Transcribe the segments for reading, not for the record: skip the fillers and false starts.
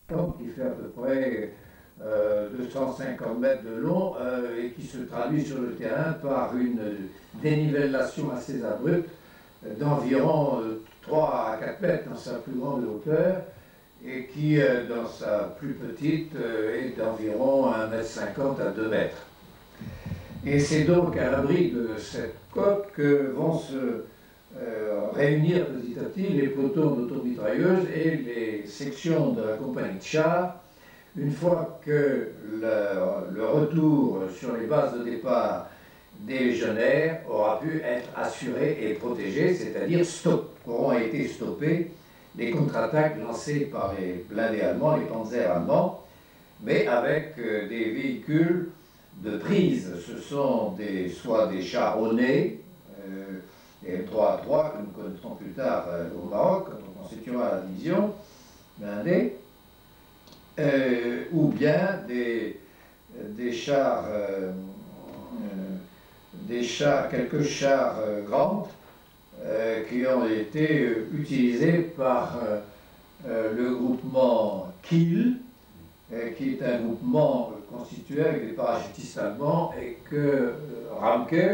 qui fait à peu près 250 mètres de long et qui se traduit sur le terrain par une dénivellation assez abrupte d'environ 3 à 4 mètres dans sa plus grande hauteur et qui, dans sa plus petite, est d'environ 1,50 m à 2 mètres. Et c'est donc à l'abri de cette côte que vont se réunir petit à petit les pelotons d'automitrailleuses et les sections de la compagnie de chars, une fois que le retour sur les bases de départ des légionnaires aura pu être assuré et protégé, c'est-à-dire auront été stoppés les contre-attaques lancées par les blindés allemands, les panzers allemands, mais avec des véhicules de prise. Ce sont soit des chars au nez, les M3A3 que nous connaîtrons plus tard au Maroc, quand on constituera la division blindée, ou bien quelques chars grands qui ont été utilisés par le groupement Kiel, qui est un groupement constitué avec des parachutistes allemands et que Ramke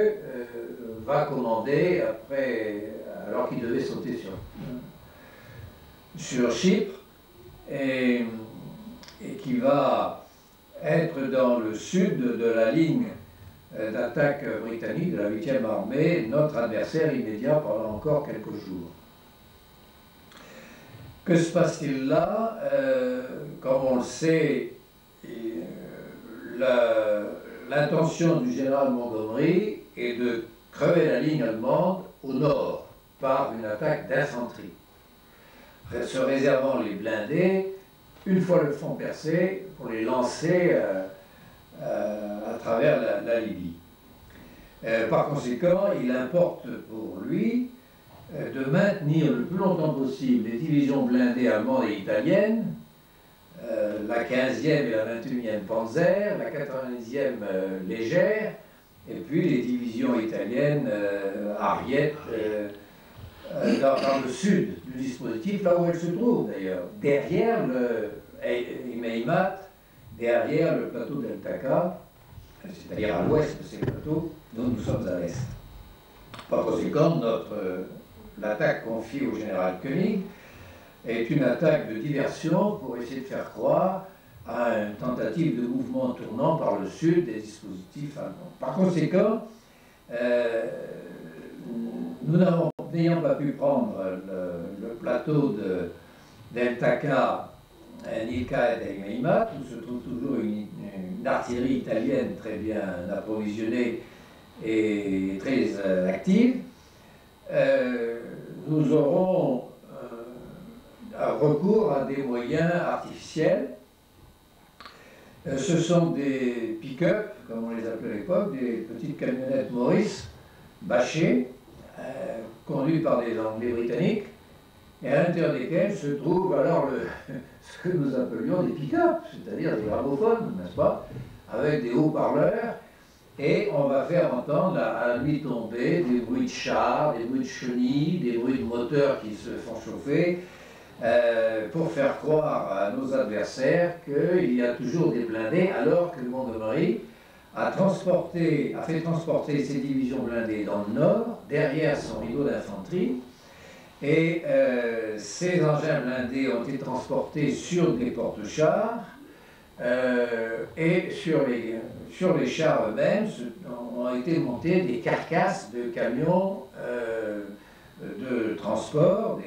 va commander alors qu'il devait sauter sur Chypre et qui va être dans le sud de la ligne d'attaque britannique de la 8e armée, notre adversaire immédiat pendant encore quelques jours. Que se passe-t-il là? Comme on le sait, l'intention du général Montgomery est de crever la ligne allemande au nord par une attaque d'infanterie, se réservant les blindés, une fois le front percé, pour les lancer à travers la Libye. Par conséquent, il importe pour lui de maintenir le plus longtemps possible les divisions blindées allemandes et italiennes, la 15e et la 21e Panzer, la 90e légère, et puis les divisions italiennes Ariete dans le sud du dispositif, là où elles se trouvent d'ailleurs, derrière le Meimat, derrière le plateau d'El-Taka, c'est-à-dire à l'ouest de ces plateaux, dont nous sommes à l'est. Par conséquent, l'attaque confiée au général Koenig est une attaque de diversion pour essayer de faire croire à une tentative de mouvement tournant par le sud des dispositifs allemands. Par conséquent, nous n'ayant pas pu prendre le plateau d'El-Taka, Nilka et Meimat, où se trouve toujours une artillerie italienne très bien approvisionnée et très active, nous aurons recours à des moyens artificiels. Ce sont des pick-up, comme on les appelait à l'époque, des petites camionnettes Morris bâchées, conduites par des Anglais britanniques, et à l'intérieur desquelles se trouve alors ce que nous appelions des pick-up, c'est-à-dire des gramophones, n'est-ce pas, avec des haut-parleurs, et on va faire entendre à la nuit tombée des bruits de chars, des bruits de chenilles, des bruits de moteurs qui se font chauffer, pour faire croire à nos adversaires qu'il y a toujours des blindés, alors que Montgomery a fait transporter ses divisions blindées dans le nord, derrière son rideau d'infanterie, et ces engins blindés ont été transportés sur des porte-chars, et sur les chars eux-mêmes ont été montées des carcasses de camions de transport,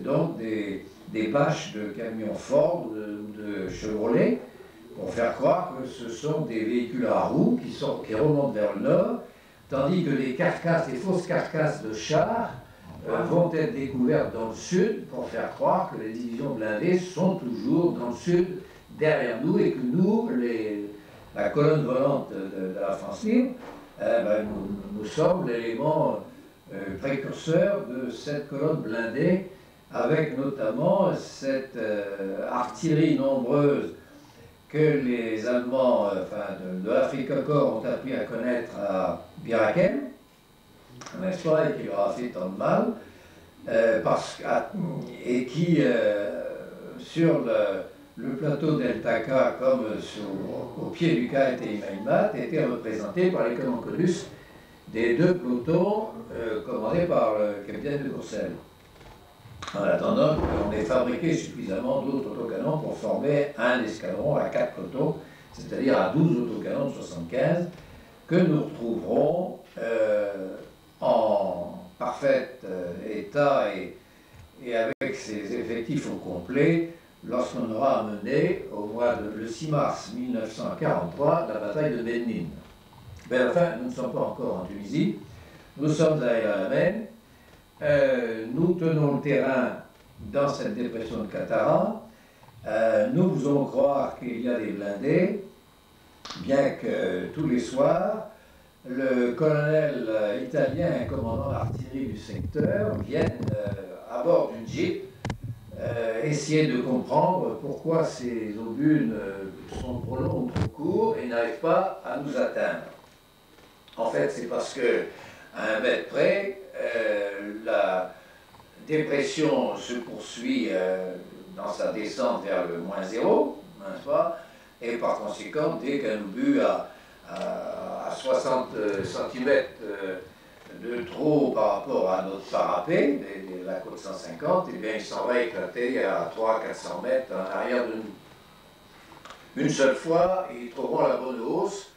donc des bâches de camions Ford ou de Chevrolet, pour faire croire que ce sont des véhicules à roues qui remontent vers le nord, tandis que les fausses carcasses de chars vont être découvertes dans le sud pour faire croire que les divisions blindées sont toujours dans le sud, derrière nous, et que nous, la colonne volante de la France libre, nous sommes l'élément précurseur de cette colonne blindée, avec notamment cette artillerie nombreuse que les Allemands de l'Africa Corps ont appris à connaître à Bir Hakeim, n'est-ce pas, et qui leur a fait tant de mal, et qui, sur le plateau Delta K, comme au pied du K était Imaimat, était représenté par les canons-conus des deux pelotons commandés par le capitaine de Courcelles. En attendant qu'on ait fabriqué suffisamment d'autres autocanons pour former un escadron à 4 pelotons, c'est-à-dire à 12 autocanons de 75, que nous retrouverons en parfait état et avec ses effectifs au complet lorsqu'on aura mené le 6 mars 1943 la bataille de Mednin. Mais enfin, nous ne sommes pas encore en Tunisie, nous sommes à El Alamein. Nous tenons le terrain dans cette dépression de Qattara. Nous faisons croire qu'il y a des blindés, bien que tous les soirs, le colonel italien, commandant l'artillerie du secteur, vienne à bord d'une jeep essayer de comprendre pourquoi ces obus sont trop longs ou trop courts et n'arrivent pas à nous atteindre. En fait, c'est parce que à 1 mètre près, la dépression se poursuit dans sa descente vers le -0, n'est-ce pas? Et par conséquent, dès qu'un obus à 60 cm de trop par rapport à notre parapet, la côte 150, eh bien, il s'en va éclater à 300-400 mètres en arrière de nous. Une seule fois, ils trouveront la bonne hausse,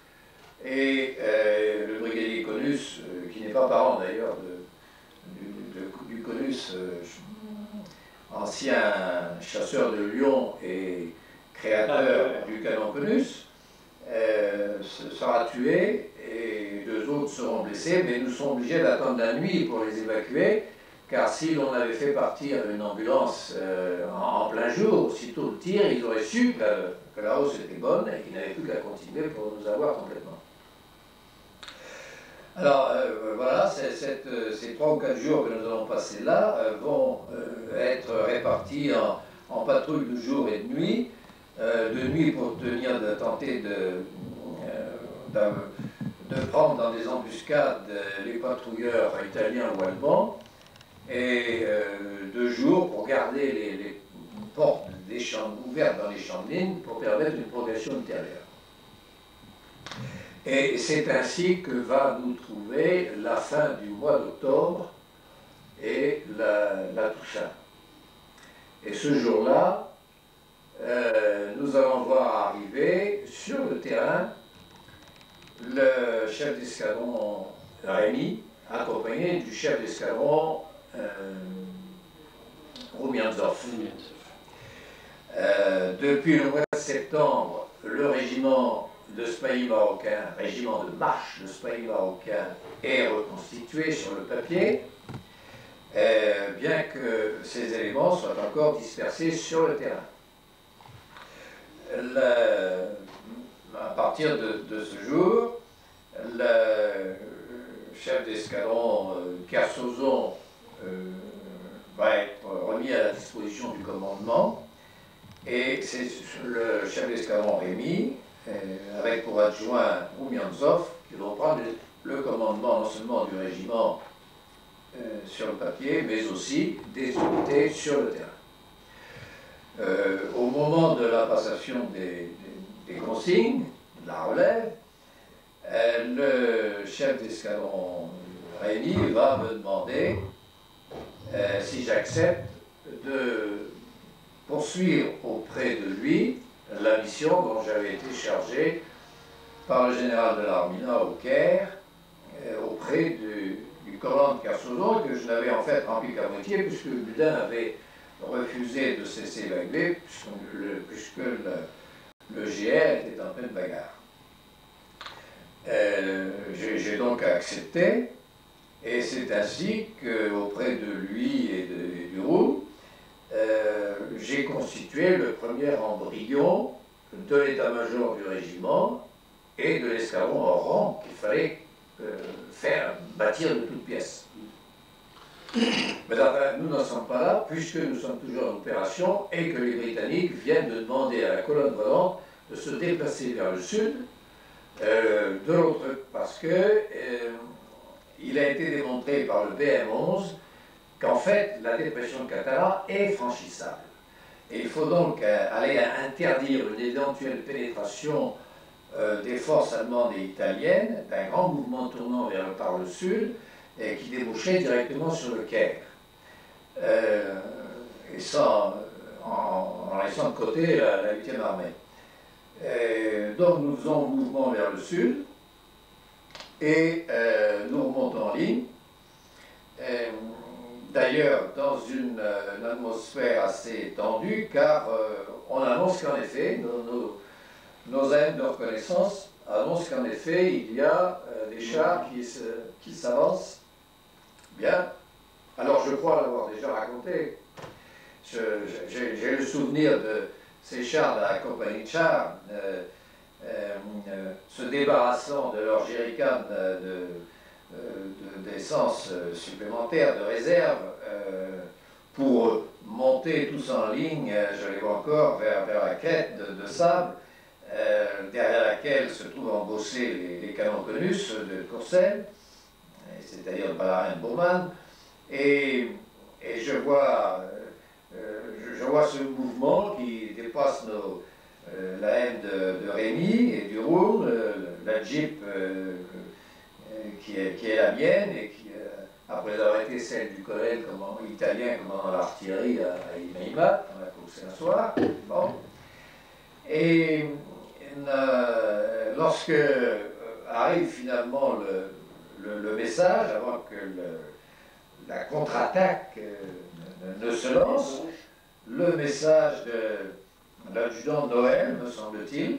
et le brigadier Conus, qui n'est pas parent d'ailleurs du Conus, ancien chasseur de lions et créateur du canon Conus, sera tué et 2 autres seront blessés, mais nous serons obligés d'attendre la nuit pour les évacuer, car si l'on avait fait partir une ambulance en plein jour, aussitôt le tir, ils auraient su que la hausse était bonne et qu'ils n'avaient plus qu'à continuer pour nous avoir complètement. Alors voilà, ces 3 ou 4 jours que nous allons passer là vont être répartis en patrouilles de jour et de nuit pour tenter de prendre dans des embuscades les patrouilleurs italiens ou allemands, et de jour pour garder les portes des champs ouvertes dans les champs de mine pour permettre une progression ultérieure. Et c'est ainsi que va nous trouver la fin du mois d'octobre et la Toussaint. Et ce jour-là, nous allons voir arriver sur le terrain le chef d'escadron Rémy, accompagné du chef d'escadron Roumianzov. Depuis le mois de septembre, le régiment de Spahis marocain, régiment de marche de Spahis marocain, est reconstitué sur le papier, bien que ces éléments soient encore dispersés sur le terrain. À partir de ce jour, le chef d'escadron Kersozon va être remis à la disposition du commandement, et c'est le chef d'escadron Rémy, avec pour adjoint Roumianzov, qui vont prendre le commandement non seulement du régiment sur le papier, mais aussi des unités sur le terrain. Au moment de la passation des consignes, de la relève, le chef d'escadron Rémy va me demander si j'accepte de poursuivre auprès de lui la mission dont j'avais été chargé par le général de l'Armina au Caire, auprès du commandant de Kersozon, que je n'avais en fait rempli qu'à moitié, puisque le Budin avait refusé de cesser évacuer, puisque le GR était en pleine bagarre. J'ai donc accepté, et c'est ainsi qu'auprès de lui et du Roux, j'ai constitué le premier embryon de l'état-major du régiment et de l'escadron en rang qu'il fallait bâtir de toutes pièces. Mais enfin, nous n'en sommes pas là, puisque nous sommes toujours en opération et que les Britanniques viennent de demander à la colonne volante de se déplacer vers le sud, de l'autre, parce que il a été démontré par le BM11 qu'en fait, la dépression de Qattara est franchissable. Et il faut donc aller interdire une éventuelle pénétration des forces allemandes et italiennes d'un grand mouvement tournant par le sud et qui déboucherait directement sur le Caire. Et ça, en laissant de côté la 8e armée. Donc nous faisons un mouvement vers le sud et nous remontons en ligne. D'ailleurs, dans une atmosphère assez tendue, car on annonce qu'en effet, nos aides de reconnaissance annoncent qu'en effet, il y a des chars qui s'avancent. Bien. Alors, je crois l'avoir déjà raconté. J'ai le souvenir de ces chars de la compagnie de chars se débarrassant de leur jerrycan d'essence supplémentaire, de réserve, pour monter tous en ligne, je les vois encore, vers la crête de sable, derrière laquelle se trouvent embossés les canons Conus de Courcelles, c'est-à-dire de Ballarin de Baumann, et je vois ce mouvement qui dépasse la haine de Rémy et du Roule, la Jeep qui est la mienne et qui, après avoir été celle du colonel italien commandant l'artillerie à Imaïmat, on a coursé un soir. Bon. Et lorsque arrive finalement le message, avant que la contre-attaque ne se lance, le message de l'adjudant Noël, me semble-t-il,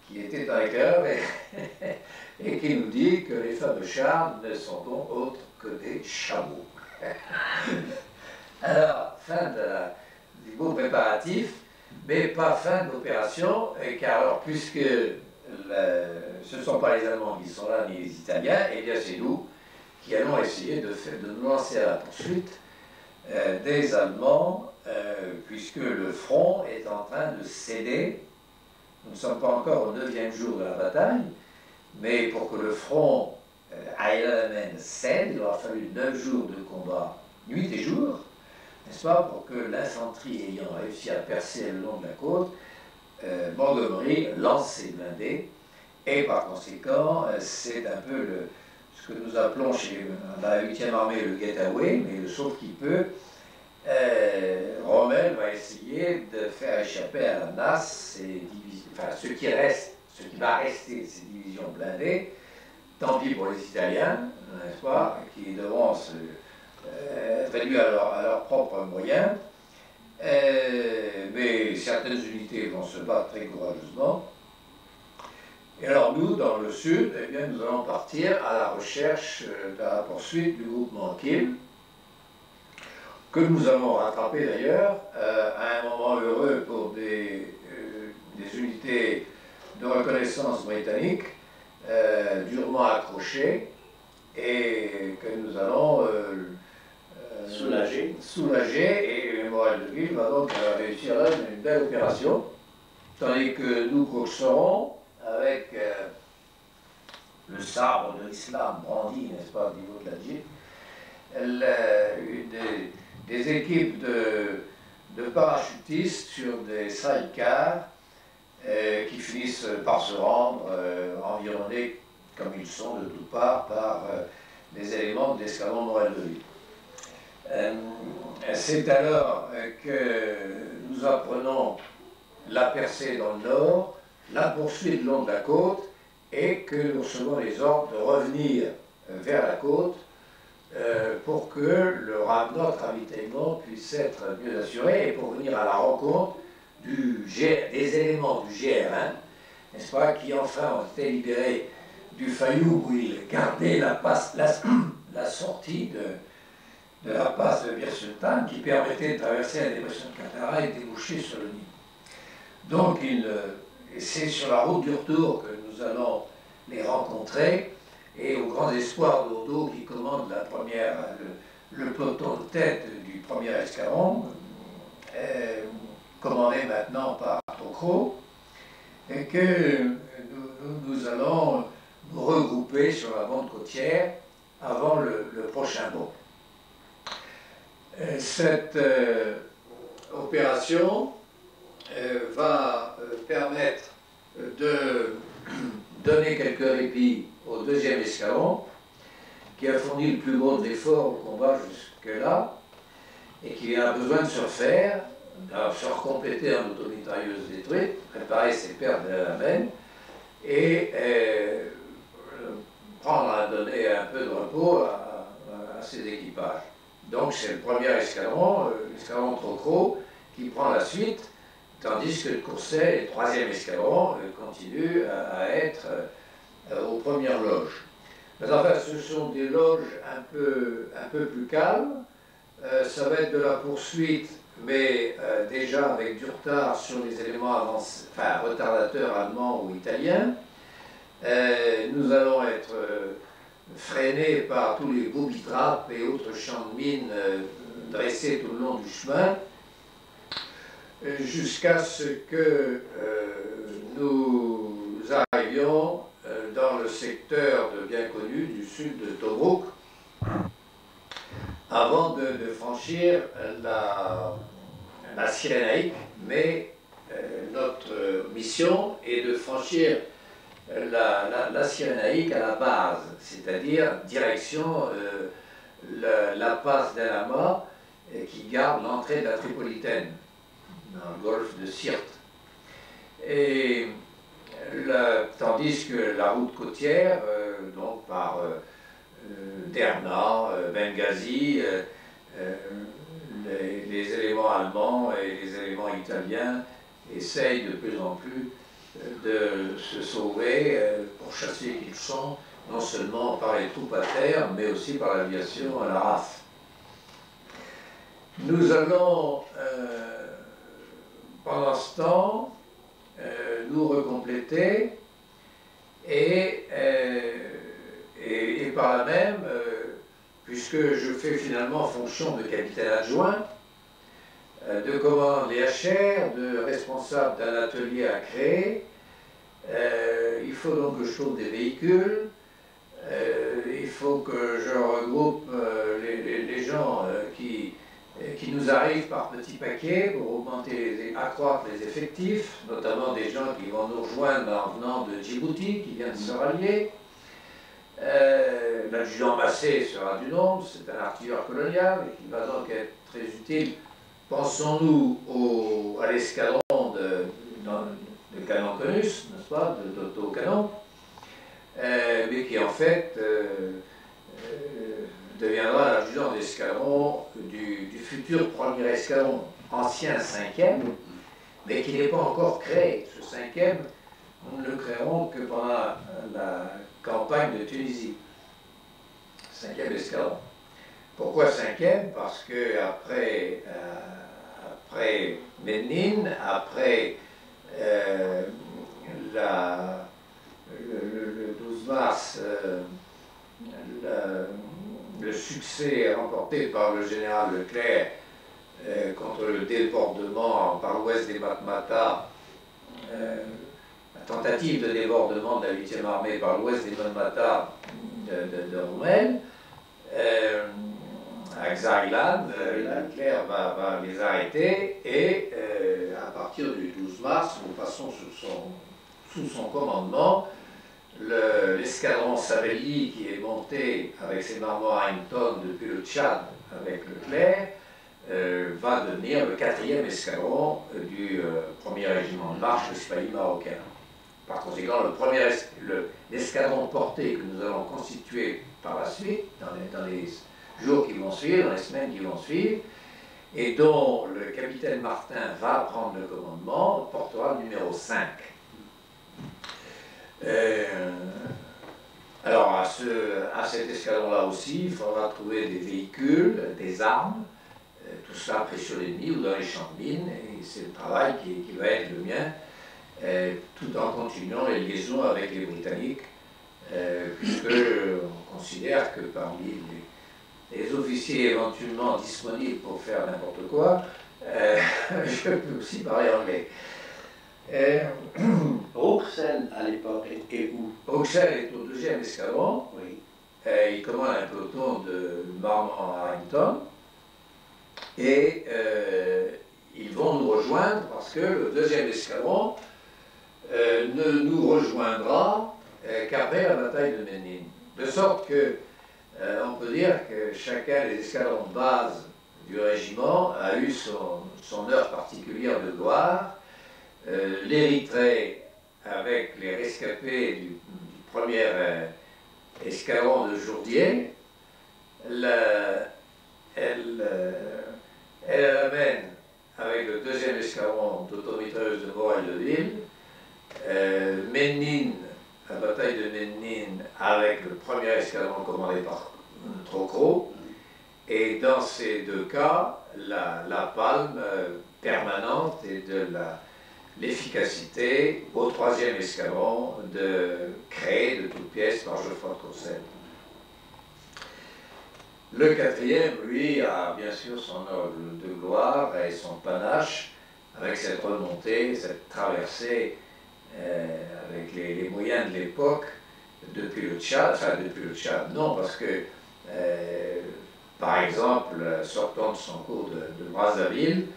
qui était dans les cœurs et qui nous dit que les fameux chars ne sont donc autres que des chameaux. Alors, fin du beau préparatif, mais pas fin de l'opération, car alors, puisque ce ne sont pas les Allemands qui sont là, ni les Italiens, et bien c'est nous qui allons essayer de nous lancer à la poursuite des Allemands, puisque le front est en train de céder. Nous ne sommes pas encore au 9e jour de la bataille, mais pour que le front à El-Alamein cède, il aura fallu 9 jours de combat, nuit et jour, n'est-ce pas, pour que l'infanterie ayant réussi à percer le long de la côte, Montgomery lance ses blindés, et par conséquent, c'est un peu ce que nous appelons dans la 8e armée le getaway, mais le sauf qui peut. Rommel va essayer de faire échapper à la NAS ce qui va rester de ces divisions blindées, tant pis pour les Italiens, n'est-ce pas, qui devront se réduire à leurs propres moyens, mais certaines unités vont se battre très courageusement. Et alors nous, dans le sud, eh bien, nous allons partir à la recherche de la poursuite du groupement Kiel, que nous allons rattraper d'ailleurs à un moment heureux pour des unités de reconnaissance britanniques durement accrochées et que nous allons soulager, et Morel de Ville va donc réussir là une belle opération, tandis que nous courserons avec le sabre de l'islam brandi, n'est-ce pas, au niveau de la Jeep, des équipes de parachutistes sur des sidecars qui finissent par se rendre environnés comme ils sont de toutes parts par des éléments de l'escadron Morel de Ville. C'est alors que nous apprenons la percée dans le nord, la poursuite le long de la côte, et que nous recevons les ordres de revenir vers la côte pour que notre ravitaillement puisse être mieux assuré et pour venir à la rencontre des éléments du GR1, n'est-ce pas, qui enfin ont été libérés du Fayoum où ils gardaient la sortie de la passe de Bir Sultan qui permettait de traverser la dépression de Qattara et déboucher sur le Nil. Donc c'est sur la route du retour que nous allons les rencontrer, et au grand espoir d'Odo qui commande le peloton de tête du premier escadron, commandé maintenant par Tocro, et que nous allons nous regrouper sur la bande côtière avant le prochain bond. Cette opération va permettre de donner quelques répits au deuxième escadron, qui a fourni le plus gros efforts au combat jusque-là, et qui a besoin de se refaire, de se recompléter en automitrailleuse détruite, réparer ses pertes de la main, et prendre à donner un peu de repos à ses équipages. Donc c'est le premier escadron, l'escadron Trocro, qui prend la suite, tandis que le Courcelles, le troisième escadron, continue à être aux premières loges. Mais enfin, ce sont des loges un peu plus calmes. Ça va être de la poursuite, mais déjà avec du retard sur les éléments avancés, enfin retardateurs allemands ou italiens. Nous allons être freinés par tous les booby-traps et autres champs de mines dressés tout le long du chemin, jusqu'à ce que nous arrivions dans le secteur bien connu du sud de Tobruk, avant de franchir la Cyrénaïque. Mais notre mission est de franchir la Cyrénaïque à la base, c'est-à-dire direction la passe d'El Hama, qui garde l'entrée de la Tripolitaine, dans le golfe de Sirte. Et tandis que la route côtière, donc par Derna, Benghazi, les éléments allemands et les éléments italiens essayent de plus en plus de se sauver pour chasser qu'ils sont, non seulement par les troupes à terre, mais aussi par l'aviation à la RAF. Nous allons, pendant ce temps, nous recompléter et par là même, puisque je fais finalement fonction de capitaine adjoint, de commandant des HR, de responsable d'un atelier à créer, il faut donc que je trouve des véhicules, il faut que je regroupe les gens qui nous arrivent par petits paquets pour accroître les effectifs, notamment des gens qui vont nous rejoindre en venant de Djibouti, qui viennent se rallier. L'adjudant Massé sera du nombre, c'est un artilleur colonial et qui va donc être très utile. Pensons-nous à l'escadron de canon Conus, n'est-ce pas, d'autocanon, mais qui en fait deviendra l'adjudant d'escadron du futur premier escadron, ancien 5e, mais qui n'est pas encore créé. Ce 5e, nous ne le créerons que pendant la campagne de Tunisie. 5e escadron. Pourquoi 5e? Parce que après Ménine, après le 12 mars, le succès remporté par le général Leclerc contre le débordement par l'ouest des Matmata, la tentative de débordement de la 8e armée par l'ouest des Matmata de Roumel, à Xaglan, Leclerc va les arrêter et à partir du 12 mars, nous passons sous son commandement, l'escadron Savelli qui est monté avec ses marmors Harrington depuis le Tchad avec Leclerc va devenir le 4e escadron du 1er régiment de marche, l'Espagne marocain. Par conséquent, l'escadron porté que nous allons constituer par la suite, dans les jours qui vont suivre, dans les semaines qui vont suivre, et dont le capitaine Martin va prendre le commandement, portera le numéro 5. Alors, à cet escadron-là aussi, il faudra trouver des véhicules, des armes, tout ça pris sur l'ennemi ou dans les champs de mines, et c'est le travail qui va être le mien, tout en continuant les liaisons avec les Britanniques, puisqu'on considère que parmi les officiers éventuellement disponibles pour faire n'importe quoi, je peux aussi parler anglais. Bruxelles, à l'époque, est où? Bruxelles est au 2e escadron. Oui. Il commande un peloton de Marmont Harrington. Et ils vont nous rejoindre parce que le deuxième escadron ne nous rejoindra qu'après la bataille de Ménine. De sorte que on peut dire que chacun des escadrons de base du régiment a eu son heure particulière de gloire. L'Érythrée, avec les rescapés du premier escadron de Jourdier, elle amène avec le deuxième escadron d'automitrailleuses de Morel-de-Ville, Ménine, la bataille de Ménine, avec le premier escadron commandé par Trocro, et dans ces deux cas, la palme permanente et de l'efficacité au troisième escadron créé de toutes pièces par Geoffroy de Courcelles. Le quatrième, lui, a bien sûr son heure de gloire et son panache avec cette remontée, cette traversée avec les moyens de l'époque depuis le Tchad, enfin depuis le Tchad, non, parce que par exemple, sortant de son cours de Brazzaville,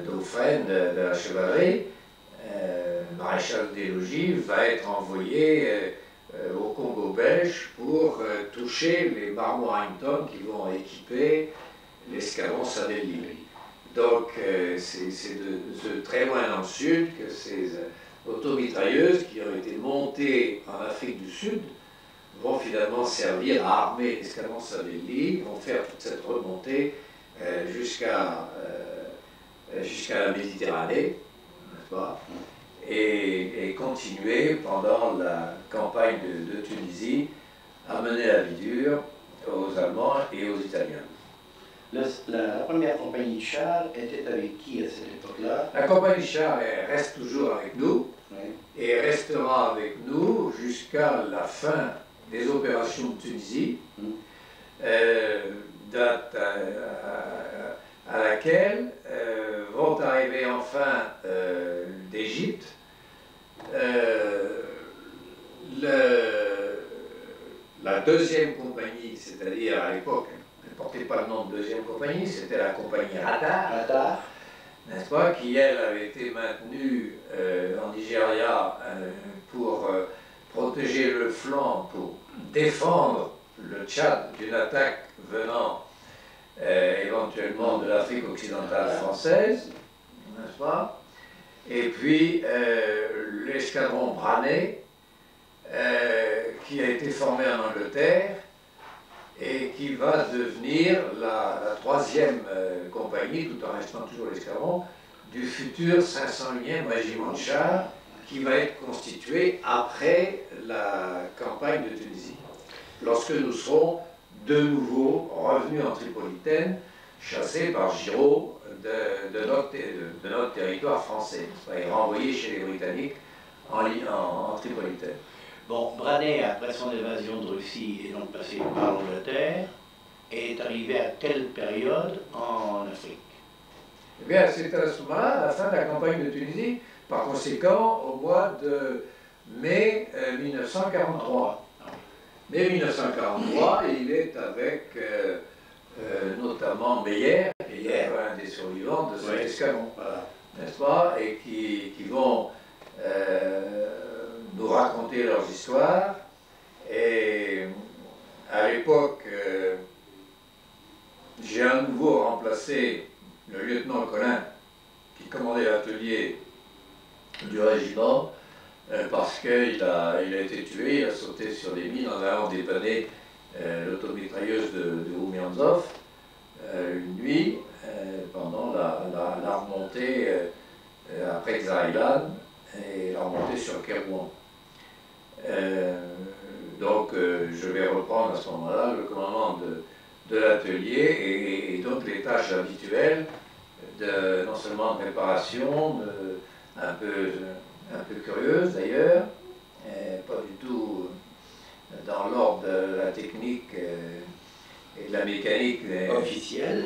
Dauphren de la chevalerie, maréchal des logis, va être envoyé au Congo belge pour toucher les marmots Harrington qui vont équiper l'escadron Savelli. Donc c'est de très loin dans le sud que ces automitrailleuses qui ont été montées en Afrique du Sud vont finalement servir à armer l'escadron Savelli, vont faire toute cette remontée jusqu'à la Méditerranée, n'est-ce pas, et continuer pendant la campagne de Tunisie à mener la vie dure aux Allemands et aux Italiens. La première compagnie de chars était avec qui à cette époque-là? La compagnie de chars reste toujours avec nous, oui, et restera avec nous jusqu'à la fin des opérations de Tunisie, date à laquelle vont arriver enfin d'Égypte la deuxième compagnie, c'est-à-dire à l'époque, elle ne portait pas le nom de deuxième compagnie, c'était la compagnie Radar, n'est-ce pas, qui elle avait été maintenue en Nigeria pour protéger le flanc, pour défendre le Tchad d'une attaque venant éventuellement de l'Afrique occidentale française, n'est-ce pas? Et puis l'escadron Branet, qui a été formé en Angleterre et qui va devenir la troisième compagnie, tout en restant toujours l'escadron, du futur 501e régiment de chars, qui va être constitué après la campagne de Tunisie, lorsque nous serons de nouveau revenus en Tripolitaine, chassés par Giraud de notre territoire français, et renvoyés chez les Britanniques en Tripolitaine. Bon, Branet, après son évasion de Russie, est donc passé par l'Angleterre, et est arrivé à quelle période en Afrique? Eh bien, c'est à ce moment-là, à la fin de la campagne de Tunisie, par conséquent, au mois de mai 1943. Mai 1943, il est avec notamment Meyer, qui est un des survivants de cet escadron, voilà, n'est-ce pas, et qui vont nous raconter leurs histoires. Et à l'époque, j'ai à nouveau remplacé le lieutenant Collin, qui commandait l'atelier du régiment, parce qu'il a été tué, il a sauté sur des mines en allant dépanner l'automitrailleuse de Oumianzov une nuit pendant la remontée après Xailan et la remontée sur Kérouan. Donc je vais reprendre à ce moment-là le commandement de l'atelier et donc les tâches habituelles non seulement de préparation, un peu curieuse d'ailleurs, pas du tout dans l'ordre de la technique et de la mécanique officielle,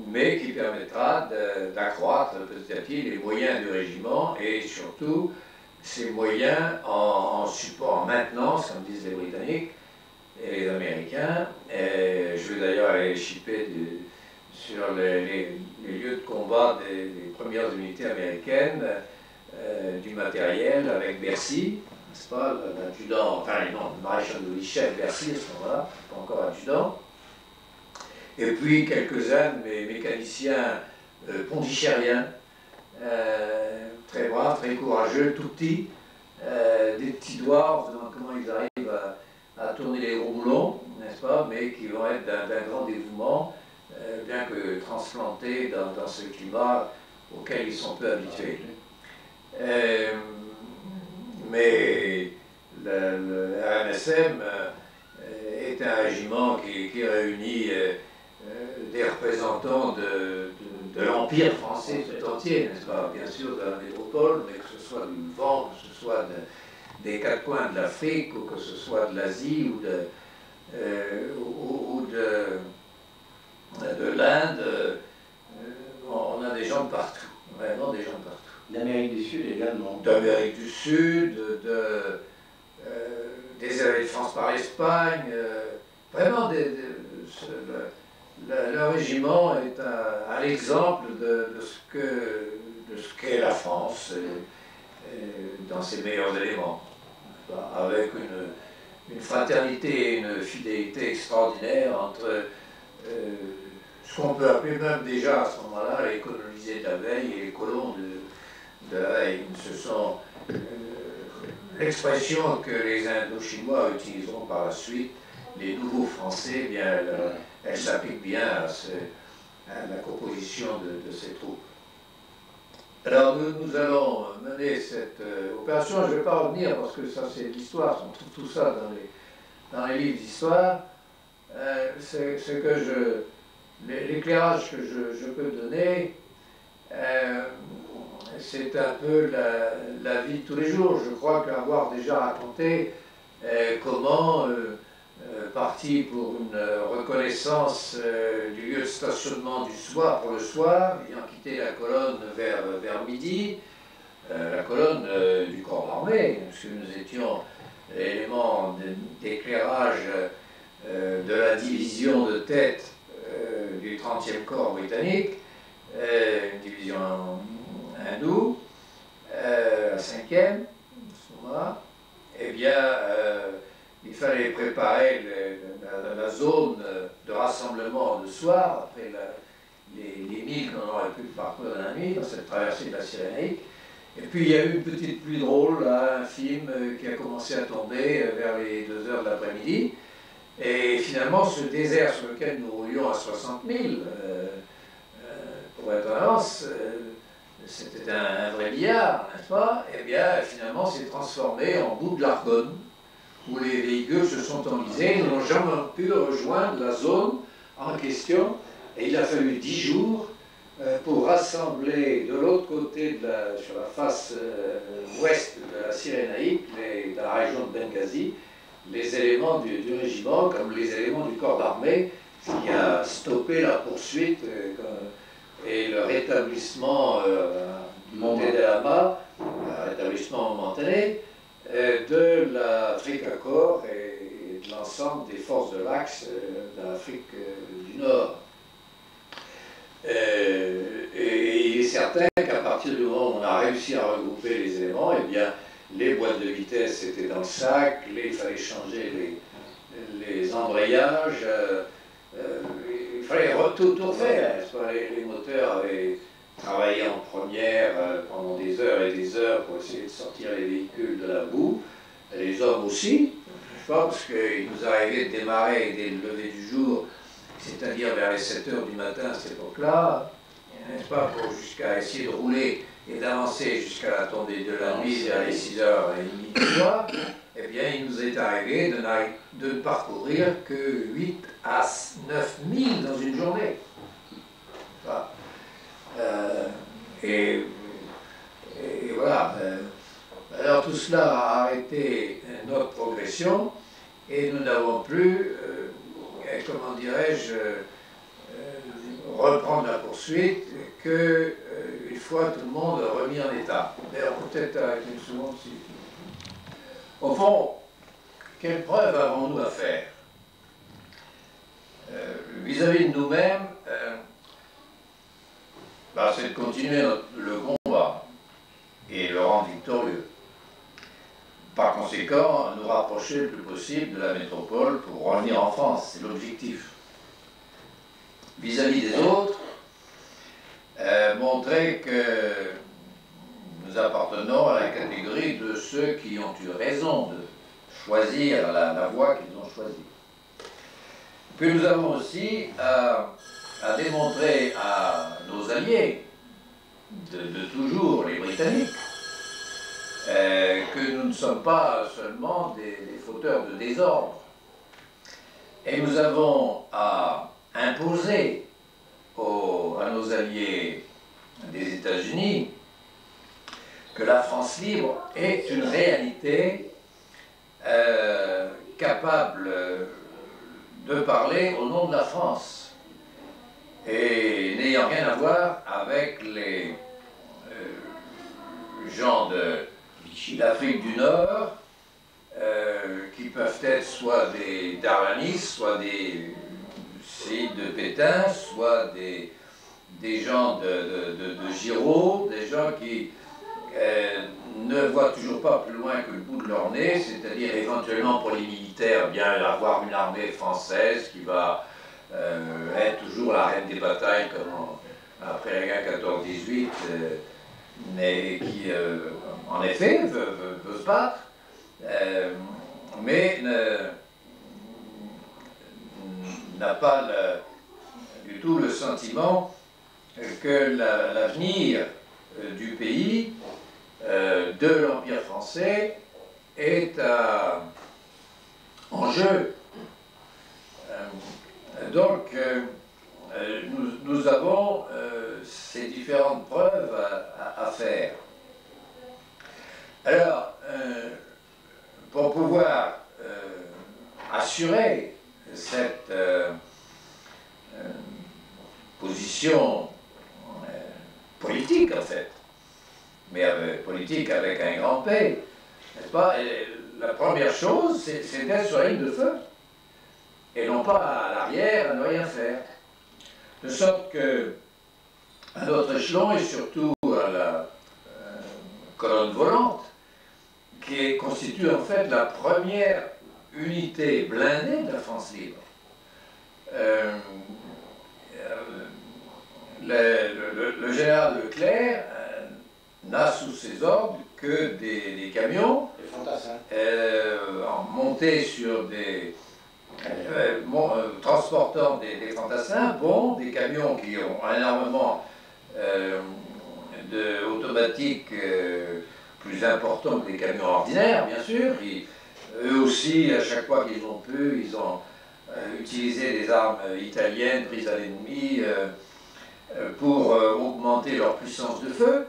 mais qui permettra d'accroître petit à petit les moyens du régiment et surtout ces moyens en support, en maintenance, comme disent les Britanniques et les Américains. Je vais d'ailleurs aller chipper sur les lieux de combat des premières unités américaines, du matériel avec Bercy, n'est-ce pas, l'adjudant, enfin non, le maréchal de chef Bercy à ce moment-là, pas encore adjudant, et puis quelques-uns de mes mécaniciens pondichériens, très braves, très courageux, tout petits, des petits doigts, on se demande comment ils arrivent à tourner les gros boulons, n'est-ce pas, mais qui vont être d'un grand dévouement, bien que transplantés dans ce climat auquel ils sont peu habitués. Mais le RMSM est un régiment qui réunit des représentants de l'Empire français tout entier, n'est-ce pas, bien sûr de la métropole, mais que ce soit du Levant, que ce soit des quatre coins de l'Afrique, ou que ce soit de l'Asie, ou de l'Inde, on a des gens de partout, vraiment des gens de partout. D'Amérique du Sud également. D'Amérique du Sud, des Alliés de France par l'Espagne, vraiment le régiment est à l'exemple de ce qu'est la France dans ses meilleurs éléments, avec une fraternité et une fidélité extraordinaire entre ce qu'on peut appeler même déjà à ce moment-là les colonisés de la veille et les colons de la veille. Ce sont l'expression que les Indo-Chinois utiliseront par la suite, les nouveaux Français, eh bien, elle s'applique bien à la composition de ces troupes. Alors nous allons mener cette opération, je ne vais pas revenir parce que ça c'est l'histoire, on trouve tout ça dans les livres d'histoire. L'éclairage que je peux donner, c'est un peu la vie de tous les jours. Je crois qu'avoir déjà raconté comment, parti pour une reconnaissance du lieu de stationnement du soir pour le soir, ayant quitté la colonne vers midi, la colonne du corps d'armée, puisque nous étions l'élément d'éclairage de la division de tête du 30e corps britannique, une division hindoue, la 5e, à ce moment-là, eh bien, il fallait préparer la zone de rassemblement le soir, après les milles qu'on aurait pu parcourir dans la nuit, dans cette traversée de la Cyrénaïque. Et puis il y a eu une petite pluie drôle, là, infime, qui a commencé à tomber vers les 2 heures de l'après-midi. Et finalement, ce désert sur lequel nous roulions à 60 000, pour être en avance, c'était un vrai billard, n'est-ce pas? Eh bien, finalement, c'est transformé en bout de l'Argonne, où les véhicules se sont enlisés, ils n'ont jamais pu rejoindre la zone en question, et il a fallu 10 jours pour rassembler de l'autre côté, sur la face ouest de la Cyrénaïque, de la région de Benghazi, les éléments du régiment, comme les éléments du corps d'armée, qui a stoppé la poursuite et le rétablissement montée de la Hama, rétablissement momentané, de la Tricacor et de l'ensemble des forces de l'Axe de l'Afrique du Nord. Et il est certain qu'à partir du moment où on a réussi à regrouper les éléments, eh bien, les boîtes de vitesse étaient dans le sac, il fallait changer les embrayages, il fallait tout refaire. Les moteurs avaient travaillé en première pendant des heures et des heures pour essayer de sortir les véhicules de la boue, les hommes aussi, je pense qu'il nous arrivait de démarrer dès le lever du jour, c'est-à-dire vers les 7 heures du matin à cette époque-là, n'est-ce pas, pour jusqu'à essayer de rouler et d'avancer jusqu'à la tombée de la nuit vers les 6h30 du soir, eh bien, il nous est arrivé de ne parcourir que 8 à 9 000 dans une journée. Et voilà. Alors tout cela a arrêté notre progression et nous n'avons plus, comment dirais-je, reprendre la poursuite qu'une fois tout le monde remis en état. D'ailleurs, peut-être avec une seconde si. Au fond, quelle preuve avons-nous à faire vis-à-vis de nous-mêmes? c'est de continuer le combat et le rendre victorieux. Par conséquent, nous rapprocher le plus possible de la métropole pour revenir en France, c'est l'objectif. Vis-à-vis des autres, montrer que nous appartenons à la catégorie de ceux qui ont eu raison de choisir la voie qu'ils ont choisie. Puis nous avons aussi à démontrer à nos alliés, de toujours les Britanniques, que nous ne sommes pas seulement des fauteurs de désordre. Et nous avons à imposer à nos alliés des États-Unis que la France libre est une réalité capable de parler au nom de la France et n'ayant rien à voir avec les gens d'Afrique du Nord qui peuvent être soit des darwanistes, soit des séides de Pétain, soit des gens de Giraud, des gens qui ne voient toujours pas plus loin que le bout de leur nez, c'est-à-dire éventuellement pour les militaires, bien avoir une armée française qui va être toujours la reine des batailles comme après la guerre 14-18, mais qui en effet veut se battre, mais n'a pas du tout le sentiment que l'avenir du pays, de l'Empire français, est en jeu. Donc, nous avons ces différentes preuves à faire. Alors, pour pouvoir assurer cette position politique, en fait, mais politique avec un grand P, n'est-ce pas? Et la première chose, c'est d'être sur la ligne de feu, et non pas à l'arrière, à ne rien faire. De sorte que, à notre échelon, et surtout à la colonne volante, qui constitue en fait la première unité blindée de la France libre, le général Leclerc n'a sous ses ordres que des camions montés sur des transportant des fantassins, des camions qui ont un armement automatique plus important que des camions ordinaires, bien sûr. Eux aussi, à chaque fois qu'ils ont pu, ils ont utilisé des armes italiennes prises à l'ennemi pour augmenter leur puissance de feu.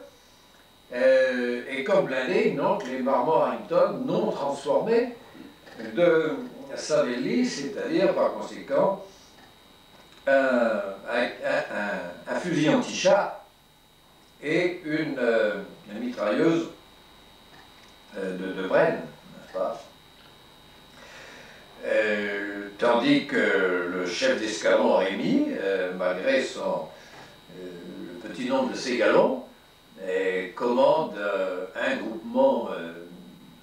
Et comme blindés, donc les Marmor Harrington non transformés de Savelli, c'est-à-dire par conséquent un fusil anti-char et une mitrailleuse de Bren, n'est-ce pas? Tandis que le chef d'escadron Rémy, malgré le petit nombre de ses galons, commande un groupement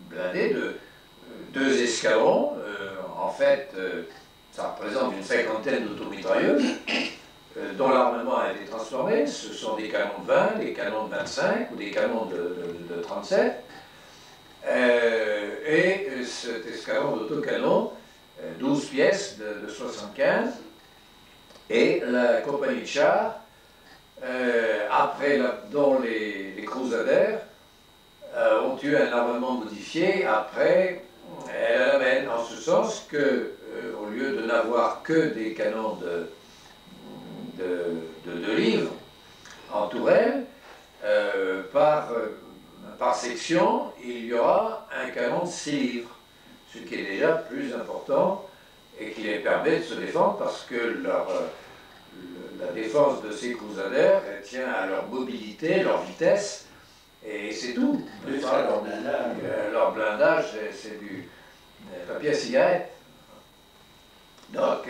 blindé de 2 escadrons. En fait, ça représente une 50aine d'automitrailleuses dont l'armement a été transformé. Ce sont des canons de 20, des canons de 25 ou des canons de 37. Et cet escadron d'autocanons, 12 pièces de 75, et la compagnie de chars, dont les Crusaders ont eu un armement modifié, après, elle amène en ce sens que, au lieu de n'avoir que des canons de livres en tourelle, par section, il y aura un canon de 6 livres, ce qui est déjà plus important et qui les permet de se défendre parce que la défense de ces Crusaders tient à leur mobilité, leur vitesse, et c'est tout. Leur blindage, c'est du papier à cigarette. Donc,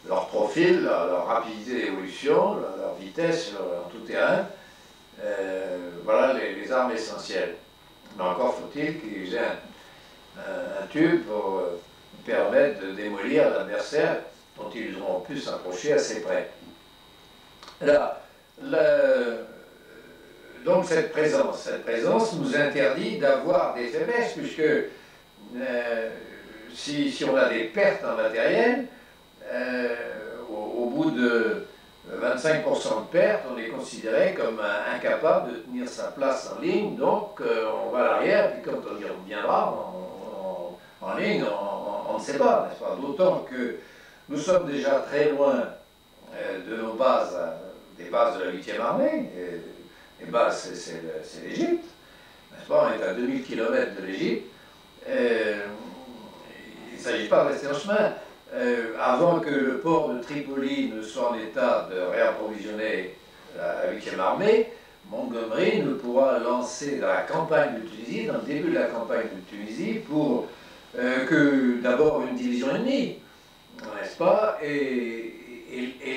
leur profil, leur rapidité d'évolution, leur vitesse en tout terrain. Voilà les armes essentielles. Mais encore faut-il qu'ils aient un tube pour permettre de démolir l'adversaire dont ils auront pu s'approcher assez près. Alors, donc cette présence nous interdit d'avoir des faiblesses, puisque si on a des pertes en matériel, au bout de 25% de pertes, on est considéré comme incapable de tenir sa place en ligne, donc on va à l'arrière, puis quand on y reviendra en ligne, on ne sait pas, n'est-ce pas? D'autant que nous sommes déjà très loin de nos bases, des bases de la 8e armée. Les bases, c'est l'Égypte, n'est-ce pas? On est à 2000 km de l'Égypte. Il ne s'agit pas de rester en chemin. Avant que le port de Tripoli ne soit en état de réapprovisionner la 8e armée, Montgomery ne pourra lancer dans la campagne de Tunisie, dans le début de la campagne de Tunisie, pour que d'abord une division ennemie, n'est-ce pas? Et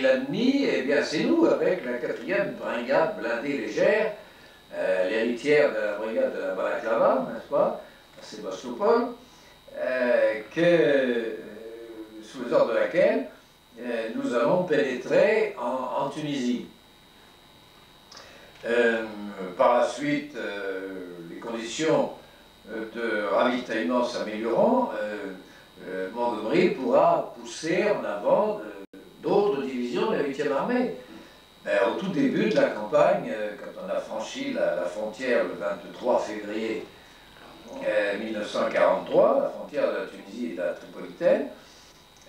l'ennemi, eh bien, c'est nous, avec la 4e brigade blindée légère, l'héritière de la brigade de la Balaklava, n'est-ce pas, à Sébastopol, sous les ordres de laquelle nous allons pénétrer en Tunisie. Par la suite, les conditions de ravitaillement s'améliorant, Montgomery pourra pousser en avant d'autres divisions de la 8e armée. Au tout début de la campagne, quand on a franchi la frontière le 23 février 1943, la frontière de la Tunisie et de la Tripolitaine,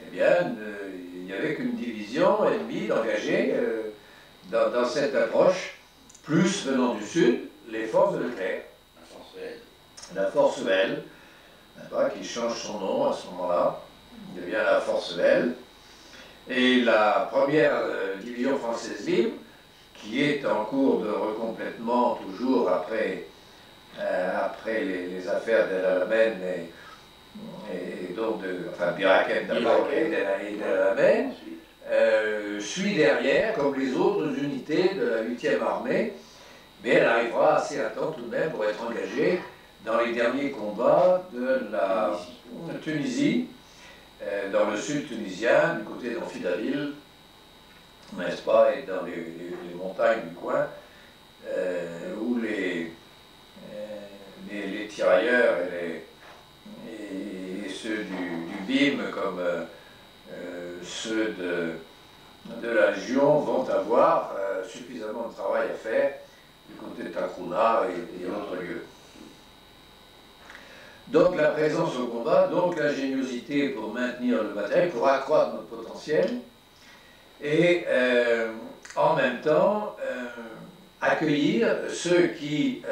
eh bien, il n'y avait qu'une division ennemie d'engagée dans cette approche, plus venant du sud, les forces de Leclerc. La force Velle, qui change son nom à ce moment-là, devient la force Velle. Et la première division française libre, qui est en cours de recomplètement toujours après les affaires d'El Alamein et donc enfin Birakem d'abord et d'El Alamein, suit derrière comme les autres unités de la 8e armée, mais elle arrivera assez à temps tout de même pour être engagée dans les derniers combats de la Tunisie, dans le sud tunisien, du côté d'Amphidaville, n'est-ce pas, et dans les montagnes du coin, où les tirailleurs et ceux du BIM, comme ceux de la Légion, vont avoir suffisamment de travail à faire du côté de Takrouna et autres lieux. Donc la présence au combat, donc l'ingéniosité pour maintenir le matériel, pour accroître notre potentiel, et en même temps accueillir ceux qui,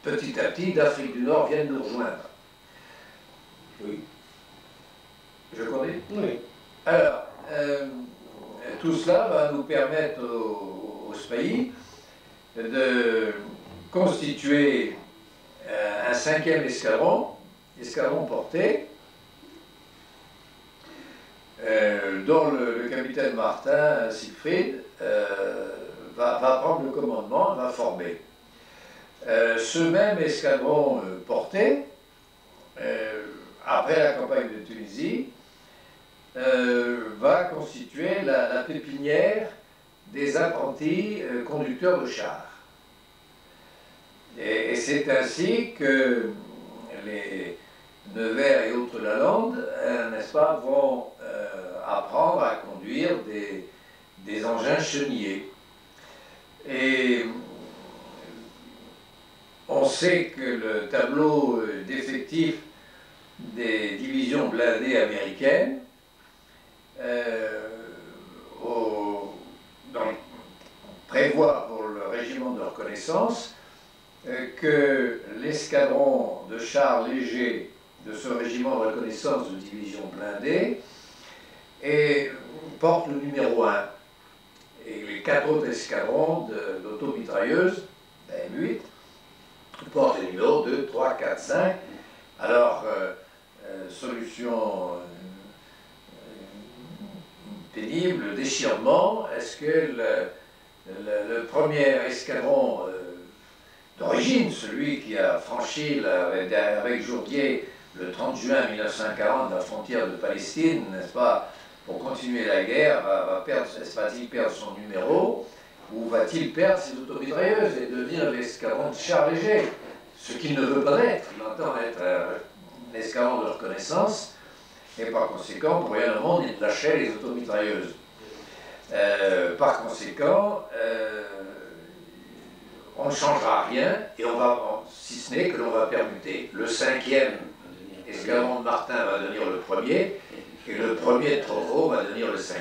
petit à petit, d'Afrique du Nord viennent nous rejoindre. Oui. Je connais? Oui. Alors, tout cela va nous permettre au pays de constituer un 5e escadron porté, dont le capitaine Martin Siegfried va prendre le commandement, va former. Ce même escadron porté, après la campagne de Tunisie, va constituer la pépinière des apprentis conducteurs de chars. Et c'est ainsi que les Nevers et autres Lalande, n'est-ce pas, vont apprendre à conduire des engins chenillés. Et on sait que le tableau d'effectifs des divisions blindées américaines prévoit pour le régiment de reconnaissance que l'escadron de chars légers de ce régiment de reconnaissance de division blindée porte le numéro 1. Et les 4 autres escadrons d'automitrailleuses, la M8, portent les numéros 2, 3, 4, 5. Alors, solution pénible déchirement. Est-ce que le premier escadron d'origine, celui qui a franchi avec Jourdier le 30 juin 1940 la frontière de Palestine, n'est-ce pas, pour continuer la guerre, va-t-il perdre son numéro, ou va-t-il perdre ses automitrailleuses et devenir l'escadron de chars légers, ce qu'il ne veut pas être. Il entend être un escadron de reconnaissance, et par conséquent, pour rien au monde, il lâchait les automitrailleuses. Par conséquent, on ne changera rien, et si ce n'est que l'on va permuter. Le 5e escadron de Martin va devenir le premier, et le premier de Trovo va devenir le 5e.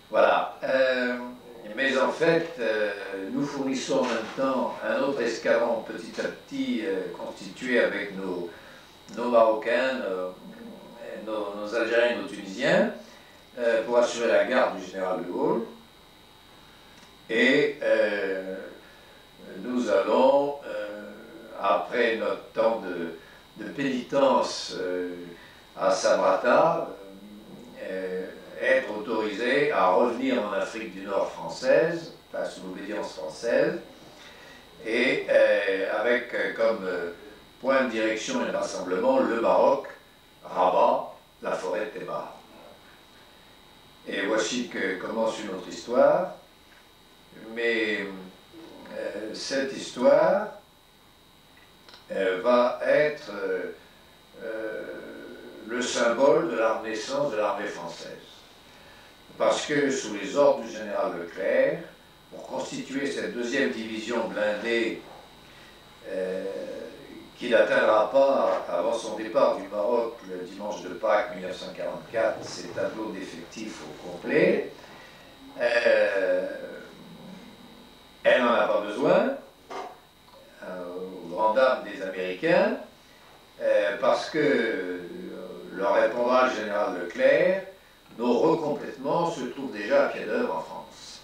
Voilà. Mais en fait, nous fournissons en même temps un autre escadron petit à petit constitué avec nos Marocains, nos Algériens et nos Tunisiens, pour assurer la garde du général de Gaulle. Et nous allons, après notre temps de pénitence à Sabrata, être autorisés à revenir en Afrique du Nord française, sous l'obédience française, et avec comme point de direction et de rassemblement le Maroc, Rabat, la forêt de Thébar. Et voici que commence une autre histoire, mais cette histoire va être le symbole de la renaissance de l'armée française. Parce que sous les ordres du général Leclerc, pour constituer cette deuxième division blindée qui n'atteindra pas avant son départ du Maroc le dimanche de Pâques 1944 ses tableaux d'effectifs au complet, elle n'en a pas besoin, aux grandes dames des Américains, parce que leur répondra le général Leclerc, nos recomplètements se trouvent déjà à pied d'œuvre en France.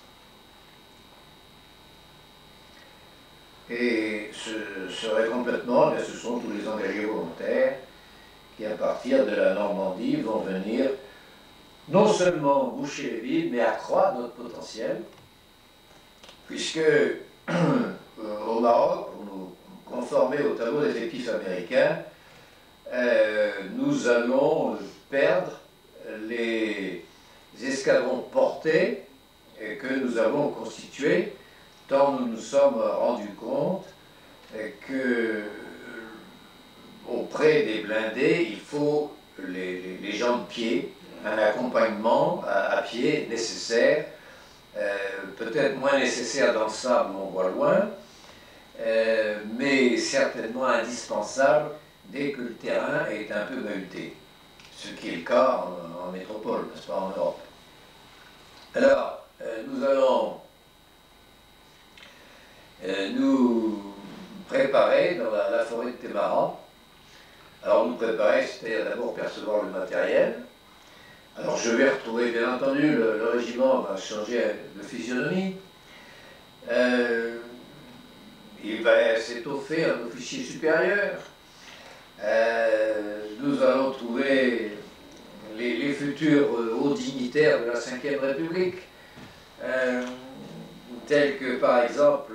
Et ce récomplètement, ce sont tous les engagés volontaires qui, à partir de la Normandie, vont venir non seulement boucher les villes, mais accroître notre potentiel, puisque au Maroc, pour nous conformer au tableau d'effectifs américain, nous allons perdre les escadrons portés que nous avons constitués, tant nous nous sommes rendus compte que auprès des blindés, il faut les gens de pied, un accompagnement à pied nécessaire, peut-être moins nécessaire dans le sable où on voit loin, mais certainement indispensable dès que le terrain est un peu mahuté, ce qui est le cas en métropole, n'est-ce pas, en Europe. Alors, nous allons nous préparer dans la forêt de Témara. Alors, nous préparer, c'est-à-dire d'abord percevoir le matériel. Alors, je vais retrouver, bien entendu, le régiment va changer de physionomie. Il va s'étoffer en officier supérieur. Nous allons trouver les futurs hauts dignitaires de la Ve République, tels que par exemple,